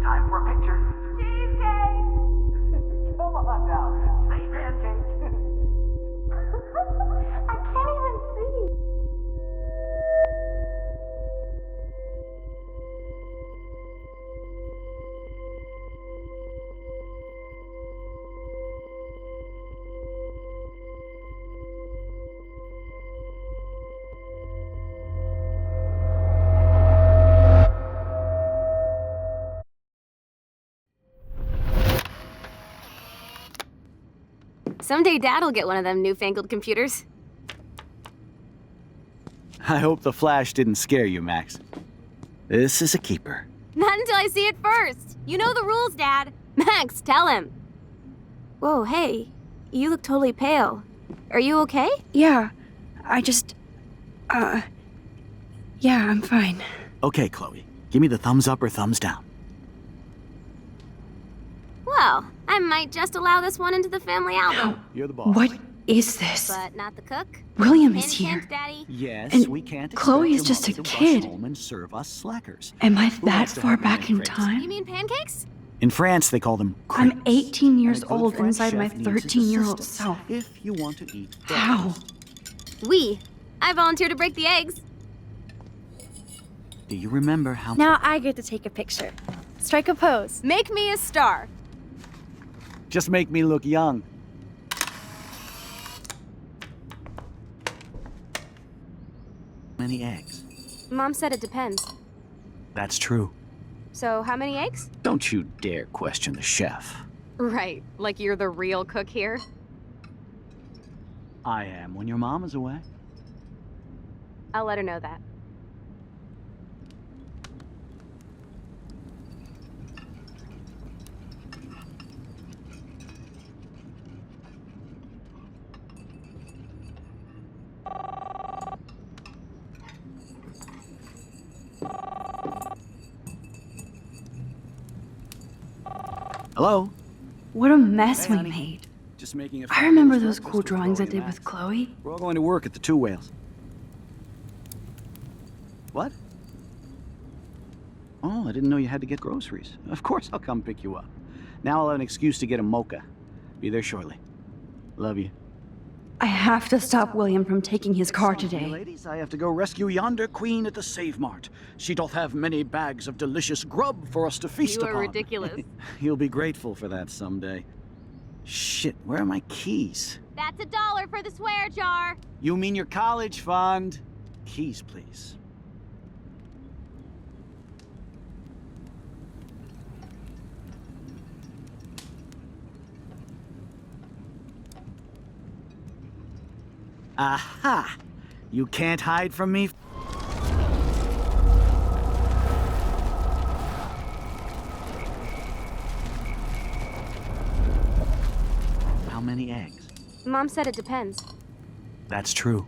Time for a picture. Cheesecake! Come on now. Say pancake. I can't even see. Someday Dad'll get one of them newfangled computers. I hope the flash didn't scare you, Max. This is a keeper. Not until I see it first. You know the rules, Dad. Max, tell him. Whoa, hey. You look totally pale. Are you okay? Yeah, I just. Yeah, I'm fine. Okay, Chloe. Give me the thumbs up or thumbs down. Well, I might just allow this one into the family album. You're the boss. What is this? But not the cook. William is Hint, here. hint, Daddy. Yes, And we can't expect Chloe is your just a mother to rush kid. home and serve us slackers. Am I Who that wants to far have back man in crepes? You time? mean pancakes? In France, they call them I'm crepes. 18 years And a good old French inside my chef needs his 13-year-old assistance self. If you want to eat How? I volunteer to break the eggs. Do you remember how Now I get to take a picture. Strike a pose. Make me a star. Just make me look young. Many eggs. Mom said it depends. That's true. So how many eggs? Don't you dare question the chef. Right, like you're the real cook here. I am when your mom is away. I'll let her know that. Hello? What a mess Hey, we honey. made. Just making a I remember fabulous those breakfast cool with drawings I Chloe did and with Max. Chloe. We're all going to work at the Two Whales. What? Oh, I didn't know you had to get groceries. Of course I'll come pick you up. Now I'll have an excuse to get a mocha. Be there shortly. Love you. I have to stop William from taking his car today. Ladies, I have to go rescue yonder queen at the Save Mart. She doth have many bags of delicious grub for us to feast You upon. are ridiculous. You'll be grateful for that someday. Shit, where are my keys? That's $1 for the swear jar. You mean your college fund? Keys, please. Aha! You can't hide from me. How many eggs? Mom said it depends. That's true.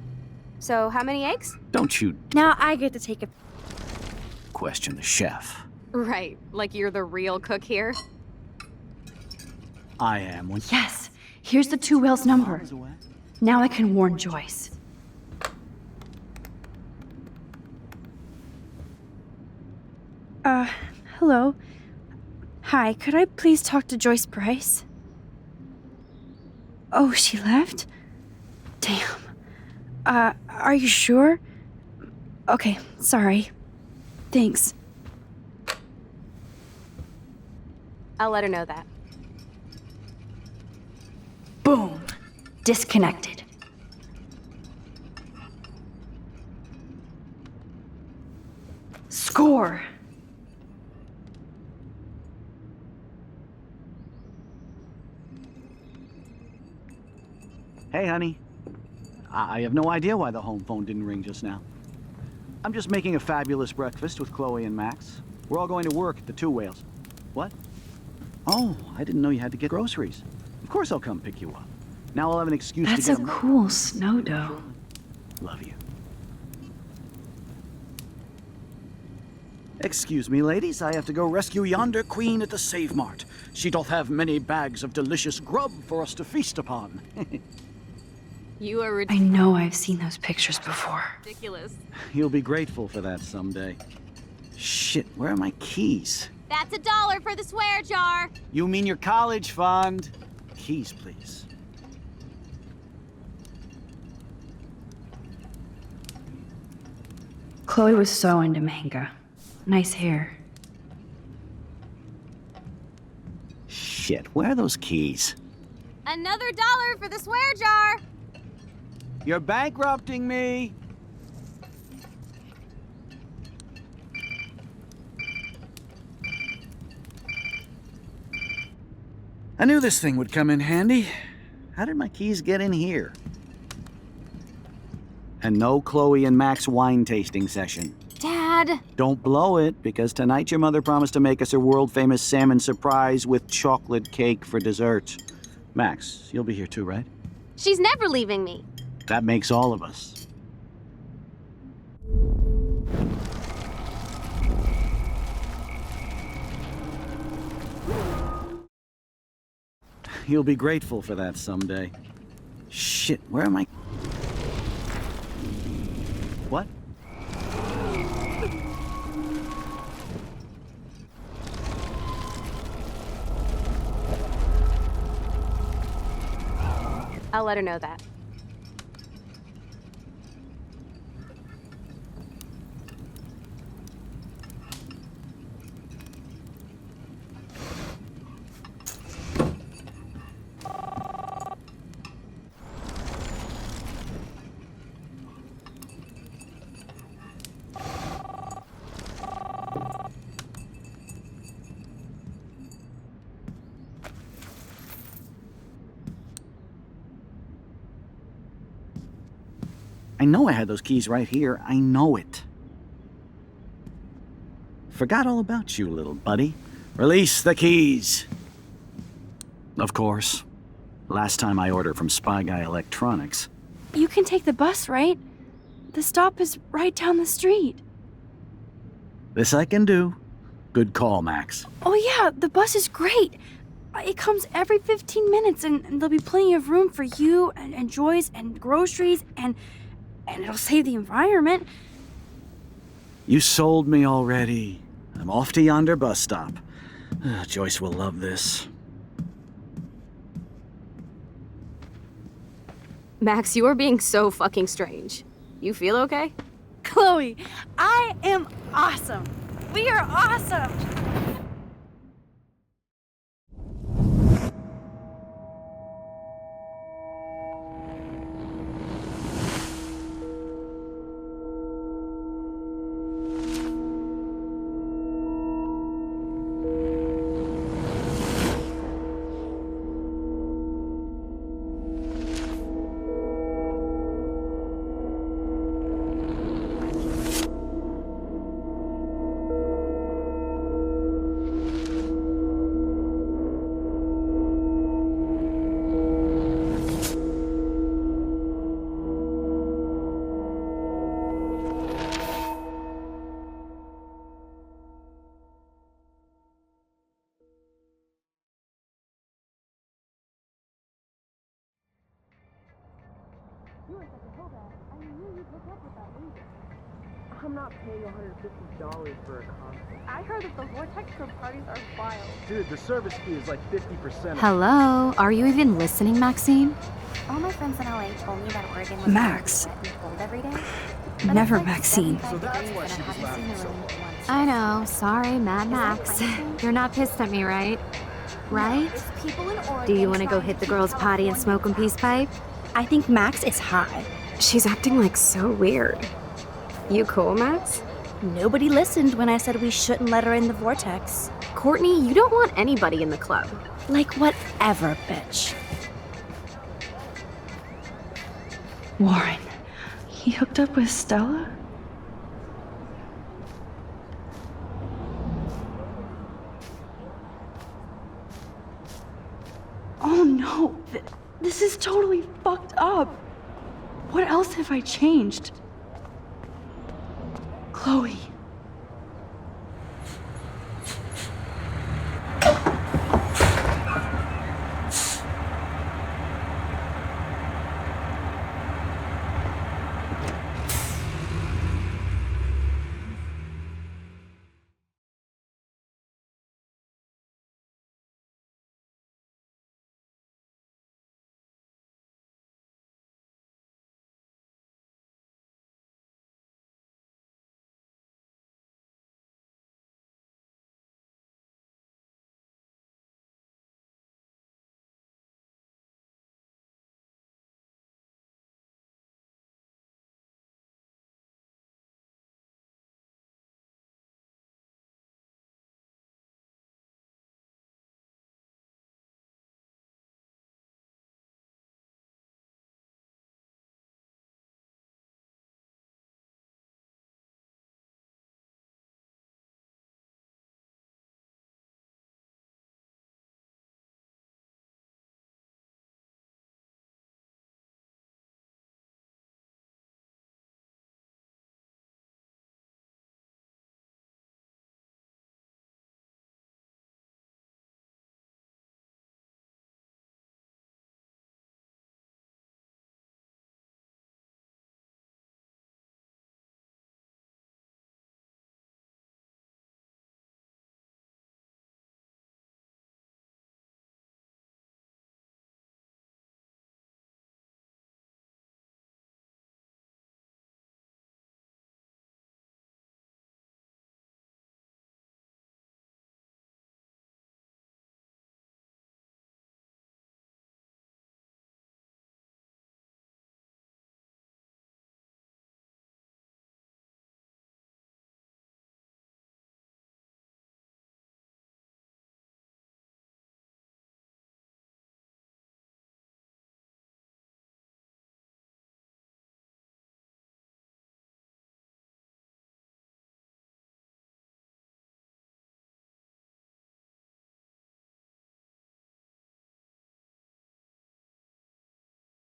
So how many eggs? Don't you Now I get to take a... question the chef. Right, like you're the real cook here. I am when Yes, here's the Two Whales number. Mom's away. Now I can warn Joyce. Hello. Hi, could I please talk to Joyce Price? Oh, she left? Damn. Are you sure? Okay, sorry. Thanks. I'll let her know that. Boom. Disconnected. Score. Hey, honey. I have no idea why the home phone didn't ring just now. I'm just making a fabulous breakfast with Chloe and Max. We're all going to work at the Two Whales. What? Oh, I didn't know you had to get groceries. Of course I'll come pick you up. Now I'll have an excuse That's to a get cool snow dough. Love you. Excuse me, ladies. I have to go rescue yonder queen at the Save Mart. She doth have many bags of delicious grub for us to feast upon. You are I know I've seen those pictures before. ridiculous. You'll be grateful for that someday. Shit, where are my keys? That's $1 for the swear jar. You mean your college fund? Keys, please. Chloe was so into manga. Nice hair. Shit, where are those keys? Another $1 for the swear jar. You're bankrupting me! I knew this thing would come in handy. How did my keys get in here? And no Chloe and Max wine tasting session. Dad! Don't blow it, because tonight your mother promised to make us a world-famous salmon surprise with chocolate cake for dessert. Max, you'll be here too, right? She's never leaving me. That makes all of us. You'll be grateful for that someday. Shit, where am I? What? I'll let her know that. I know I had those keys right here. I know it. Forgot all about you, little buddy. Release the keys. Of course. Last time I ordered from Spy Guy Electronics. You can take the bus, right? The stop is right down the street. This I can do. Good call, Max. Oh yeah, the bus is great. It comes every 15 minutes and there'll be plenty of room for you and Joyce and groceries and it'll save the environment. You sold me already. I'm off to yonder bus stop. Joyce will love this. Max, you are being so fucking strange. You feel okay? Chloe, I am awesome. We are awesome. I'm not paying $150 for a concert. I heard that the Vortex Club parties are wild. Dude, the service fee is like 50%. Hello? Are you even listening, Maxine? All my friends in LA told me that Oregon was Max. wet and cold every day. Never Maxine. So that's why she was laughing so hard. I know. Sorry, Mad Max. You're not pissed at me, right? Right? Do you want to go hit the girls' potty and smoke 'em peace pipe? I think Max is high. She's acting like so weird. You cool, Max? Nobody listened when I said we shouldn't let her in the Vortex. Courtney, you don't want anybody in the club. Like whatever, bitch. Warren, he hooked up with Stella? Oh no, this is totally fucked up. What else have I changed? Chloe.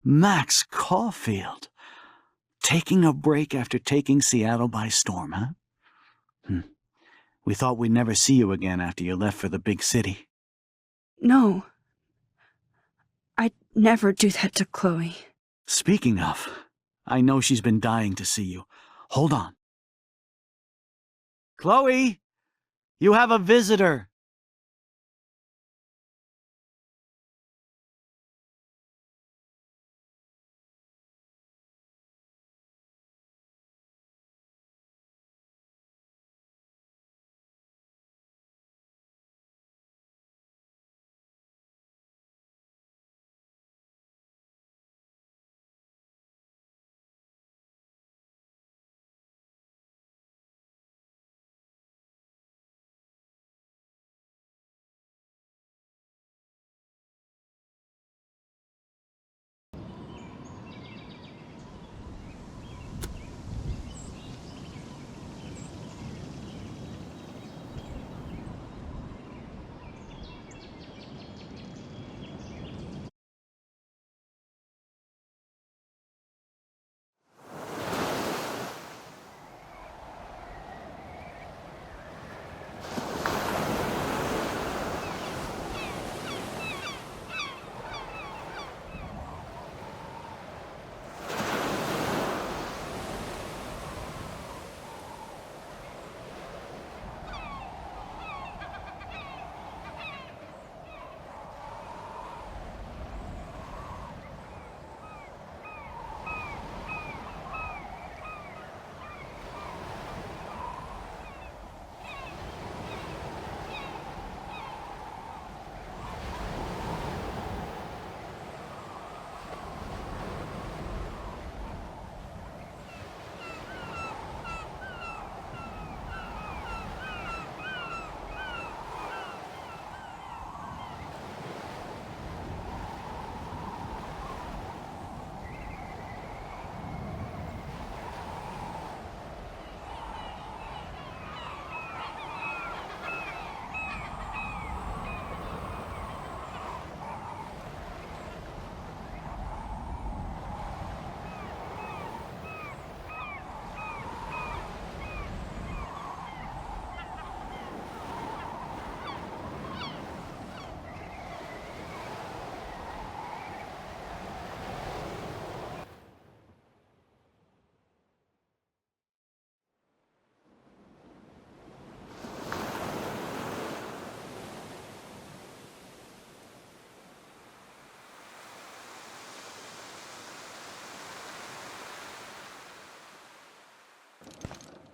Max Caulfield. Taking a break after taking Seattle by storm, huh? We thought we'd never see you again after you left for the big city. No. I'd never do that to Chloe. Speaking of, I know she's been dying to see you. Hold on. Chloe, you have a visitor.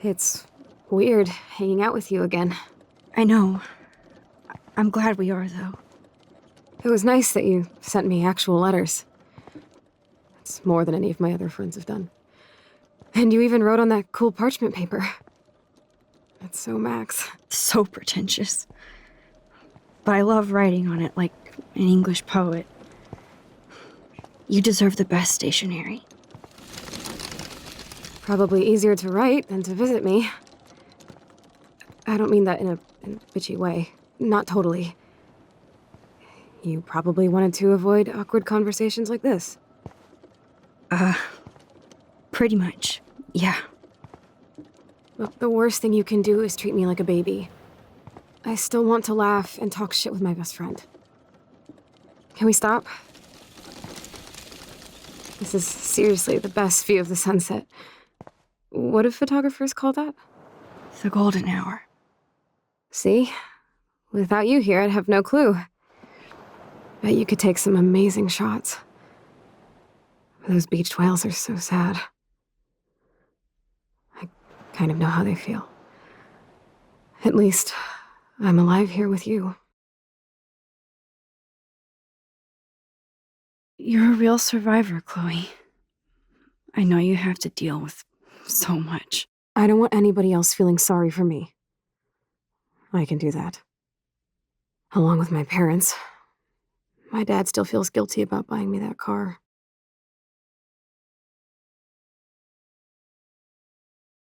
It's weird hanging out with you again. I know. I'm glad we are, though. It was nice that you sent me actual letters. It's more than any of my other friends have done. And you even wrote on that cool parchment paper. That's so Max. So pretentious. But I love writing on it like an English poet. You deserve the best stationery. Probably easier to write than to visit me. I don't mean that in a bitchy way. Not totally. You probably wanted to avoid awkward conversations like this. Pretty much, yeah. Look, the worst thing you can do is treat me like a baby. I still want to laugh and talk shit with my best friend. Can we stop? This is seriously the best view of the sunset. What do photographers call that? The golden hour. See? Without you here, I'd have no clue. Bet you could take some amazing shots. Those beached whales are so sad. I kind of know how they feel. At least, I'm alive here with you. You're a real survivor, Chloe. I know you have to deal with so much. I don't want anybody else feeling sorry for me. I can do that. Along with my parents. My dad still feels guilty about buying me that car.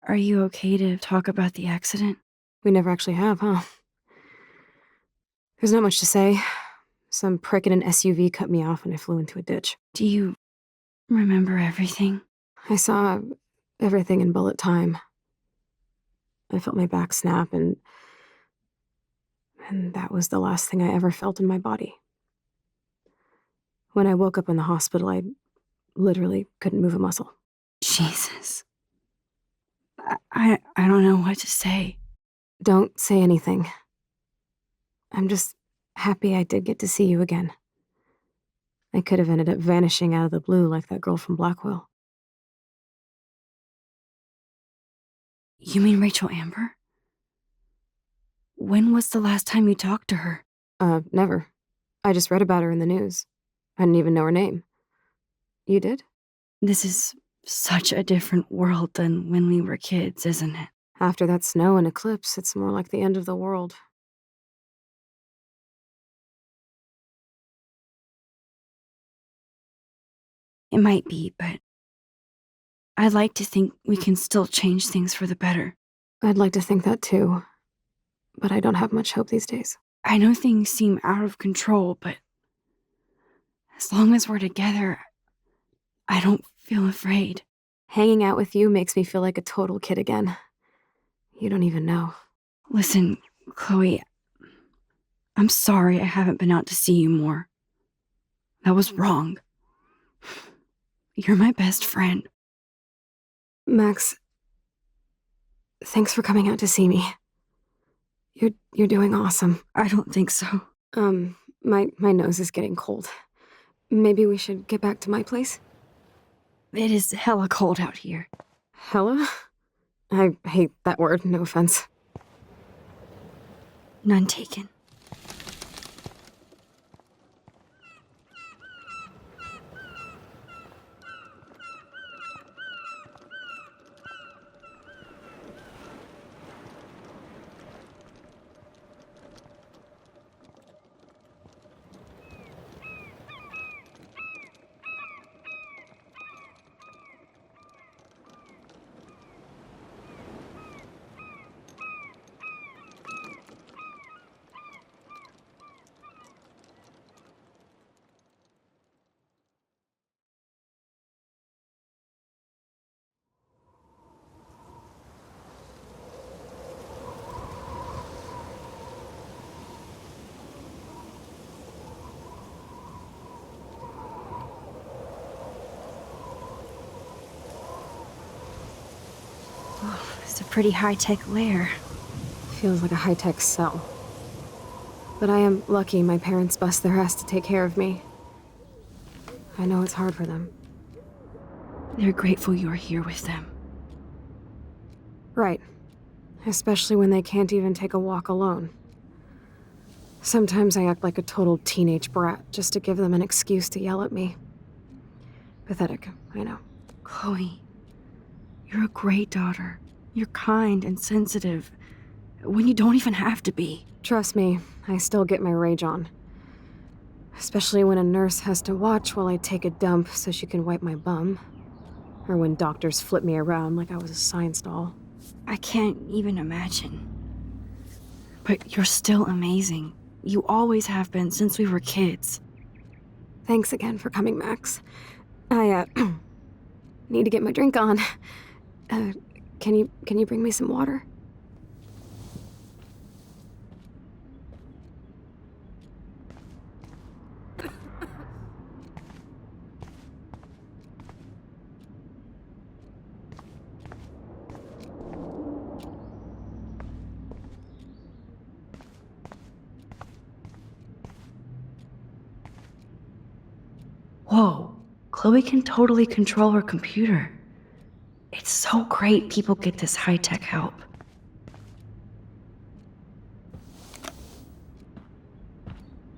Are you okay to talk about the accident? We never actually have, huh? There's not much to say. Some prick in an SUV cut me off and I flew into a ditch. Do you remember everything? I saw everything in bullet time. I felt my back snap, and that was the last thing I ever felt in my body. When I woke up in the hospital, I literally couldn't move a muscle. Jesus. I don't know what to say. Don't say anything. I'm just happy I did get to see you again. I could have ended up vanishing out of the blue like that girl from Blackwell. You mean Rachel Amber? When was the last time you talked to her? Never. I just read about her in the news. I didn't even know her name. You did? This is such a different world than when we were kids, isn't it? After that snow and eclipse, it's more like the end of the world. It might be, but I'd like to think we can still change things for the better. I'd like to think that too, but I don't have much hope these days. I know things seem out of control, but as long as we're together, I don't feel afraid. Hanging out with you makes me feel like a total kid again. You don't even know. Listen, Chloe, I'm sorry I haven't been out to see you more. That was wrong. You're my best friend. Max, thanks for coming out to see me. You're doing awesome. I don't think so. My nose is getting cold. Maybe we should get back to my place? It is hella cold out here. Hella? I hate that word, no offense. None taken. It's a pretty high-tech lair. Feels like a high-tech cell. But I am lucky my parents bust their ass to take care of me. I know it's hard for them. They're grateful you're here with them. Right. Especially when they can't even take a walk alone. Sometimes I act like a total teenage brat just to give them an excuse to yell at me. Pathetic, I know. Chloe, you're a great daughter. You're kind and sensitive when you don't even have to be. Trust me, I still get my rage on. Especially when a nurse has to watch while I take a dump so she can wipe my bum. Or when doctors flip me around like I was a science doll. I can't even imagine. But you're still amazing. You always have been since we were kids. Thanks again for coming, Max. I, need to get my drink on. Can you bring me some water? Whoa, Chloe can totally control her computer. It's so great people get this high-tech help.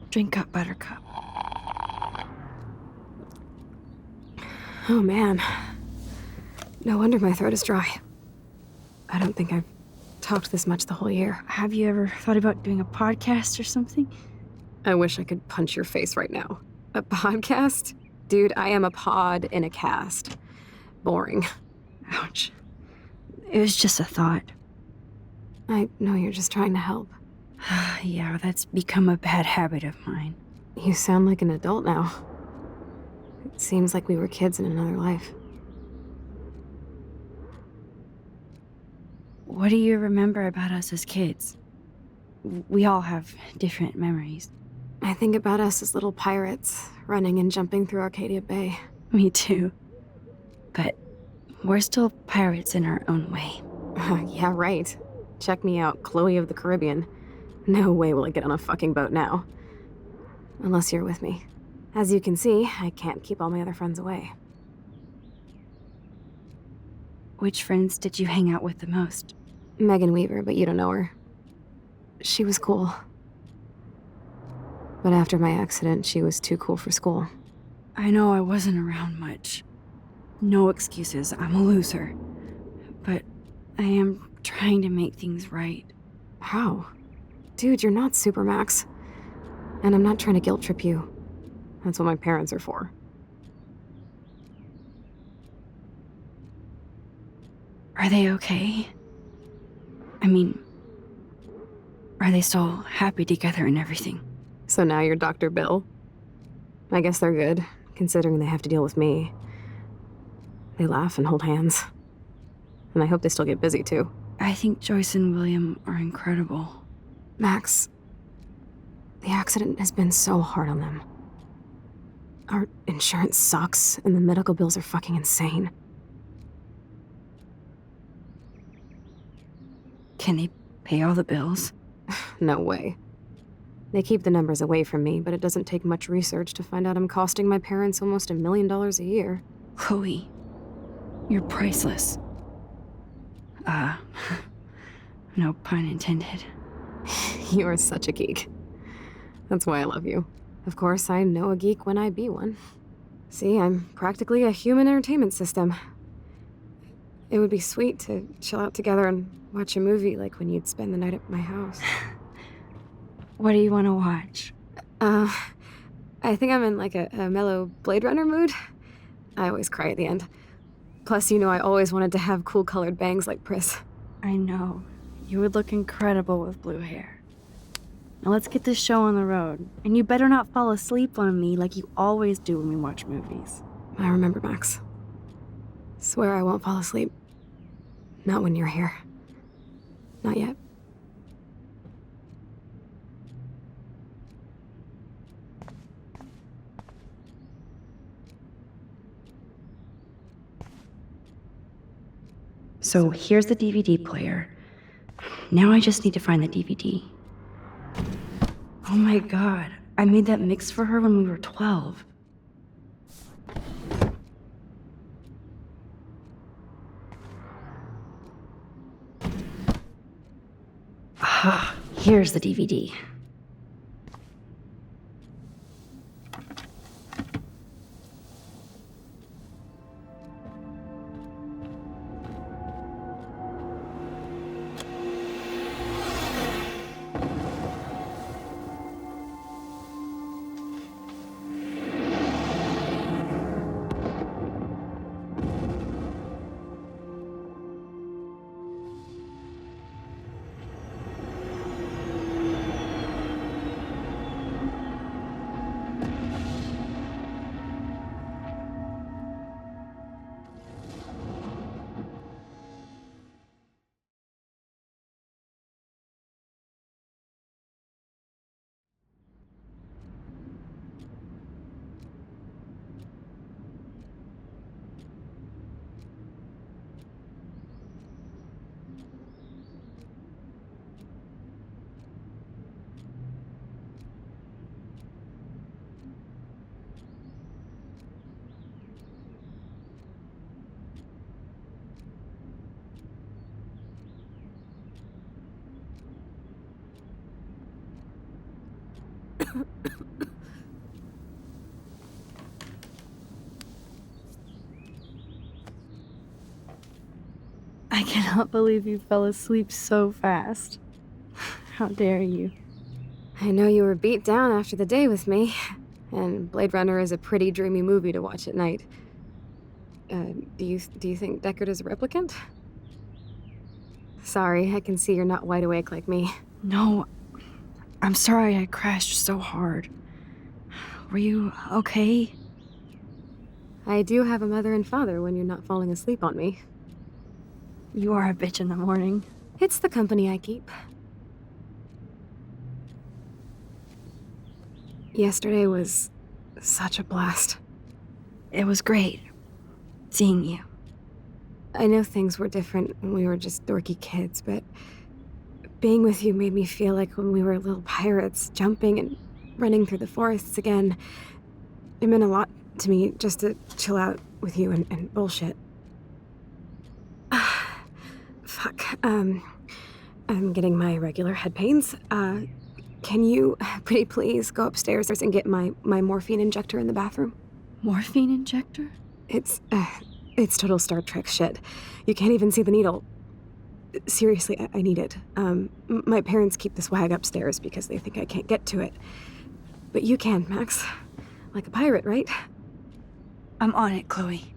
Drink up, Buttercup. Oh man. No wonder my throat is dry. I don't think I've talked this much the whole year. Have you ever thought about doing a podcast or something? I wish I could punch your face right now. A podcast? Dude, I am a pod in a cast. Boring. Ouch. It was just a thought. I know you're just trying to help. Yeah, that's become a bad habit of mine. You sound like an adult now. It seems like we were kids in another life. What do you remember about us as kids? We all have different memories. I think about us as little pirates, running and jumping through Arcadia Bay. Me too. But we're still pirates in our own way. Yeah, right. Check me out, Chloe of the Caribbean. No way will I get on a fucking boat now. Unless you're with me. As you can see, I can't keep all my other friends away. Which friends did you hang out with the most? Megan Weaver, but you don't know her. She was cool. But after my accident, she was too cool for school. I know I wasn't around much. No excuses, I'm a loser. But I am trying to make things right. How? Dude, you're not Supermax. And I'm not trying to guilt trip you. That's what my parents are for. Are they okay? I mean, are they still happy together and everything? So now you're Dr. Bill? I guess they're good, considering they have to deal with me. They laugh and hold hands. And I hope they still get busy, too. I think Joyce and William are incredible. Max, the accident has been so hard on them. Our insurance sucks, and the medical bills are fucking insane. Can they pay all the bills? No way. They keep the numbers away from me, but it doesn't take much research to find out I'm costing my parents almost $1 million a year. Chloe, you're priceless. No pun intended. You are such a geek. That's why I love you. Of course, I know a geek when I be one. See, I'm practically a human entertainment system. It would be sweet to chill out together and watch a movie like when you'd spend the night at my house. What do you want to watch? I think I'm in like a mellow Blade Runner mood. I always cry at the end. Plus, you know I always wanted to have cool colored bangs like Pris. I know. You would look incredible with blue hair. Now let's get this show on the road. And you better not fall asleep on me like you always do when we watch movies. I remember, Max. Swear I won't fall asleep. Not when you're here. Not yet. So here's the DVD player. Now I just need to find the DVD. Oh my god, I made that mix for her when we were 12. Ah, here's the DVD. I cannot believe you fell asleep so fast. How dare you? I know you were beat down after the day with me, and Blade Runner is a pretty dreamy movie to watch at night. Do you think Deckard is a replicant? Sorry, I can see you're not wide awake like me. No, I'm sorry I crashed so hard. Were you okay? I do have a mother and father when you're not falling asleep on me. You are a bitch in the morning. It's the company I keep. Yesterday was such a blast. It was great seeing you. I know things were different when we were just dorky kids, but being with you made me feel like when we were little pirates, jumping and running through the forests again. It meant a lot to me just to chill out with you and bullshit. Fuck. I'm getting my regular head pains. Can you, pretty please, go upstairs and get my morphine injector in the bathroom? Morphine injector? It's total Star Trek shit. You can't even see the needle. Seriously, I need it. My parents keep the swag upstairs because they think I can't get to it. But you can, Max. Like a pirate, right? I'm on it, Chloe.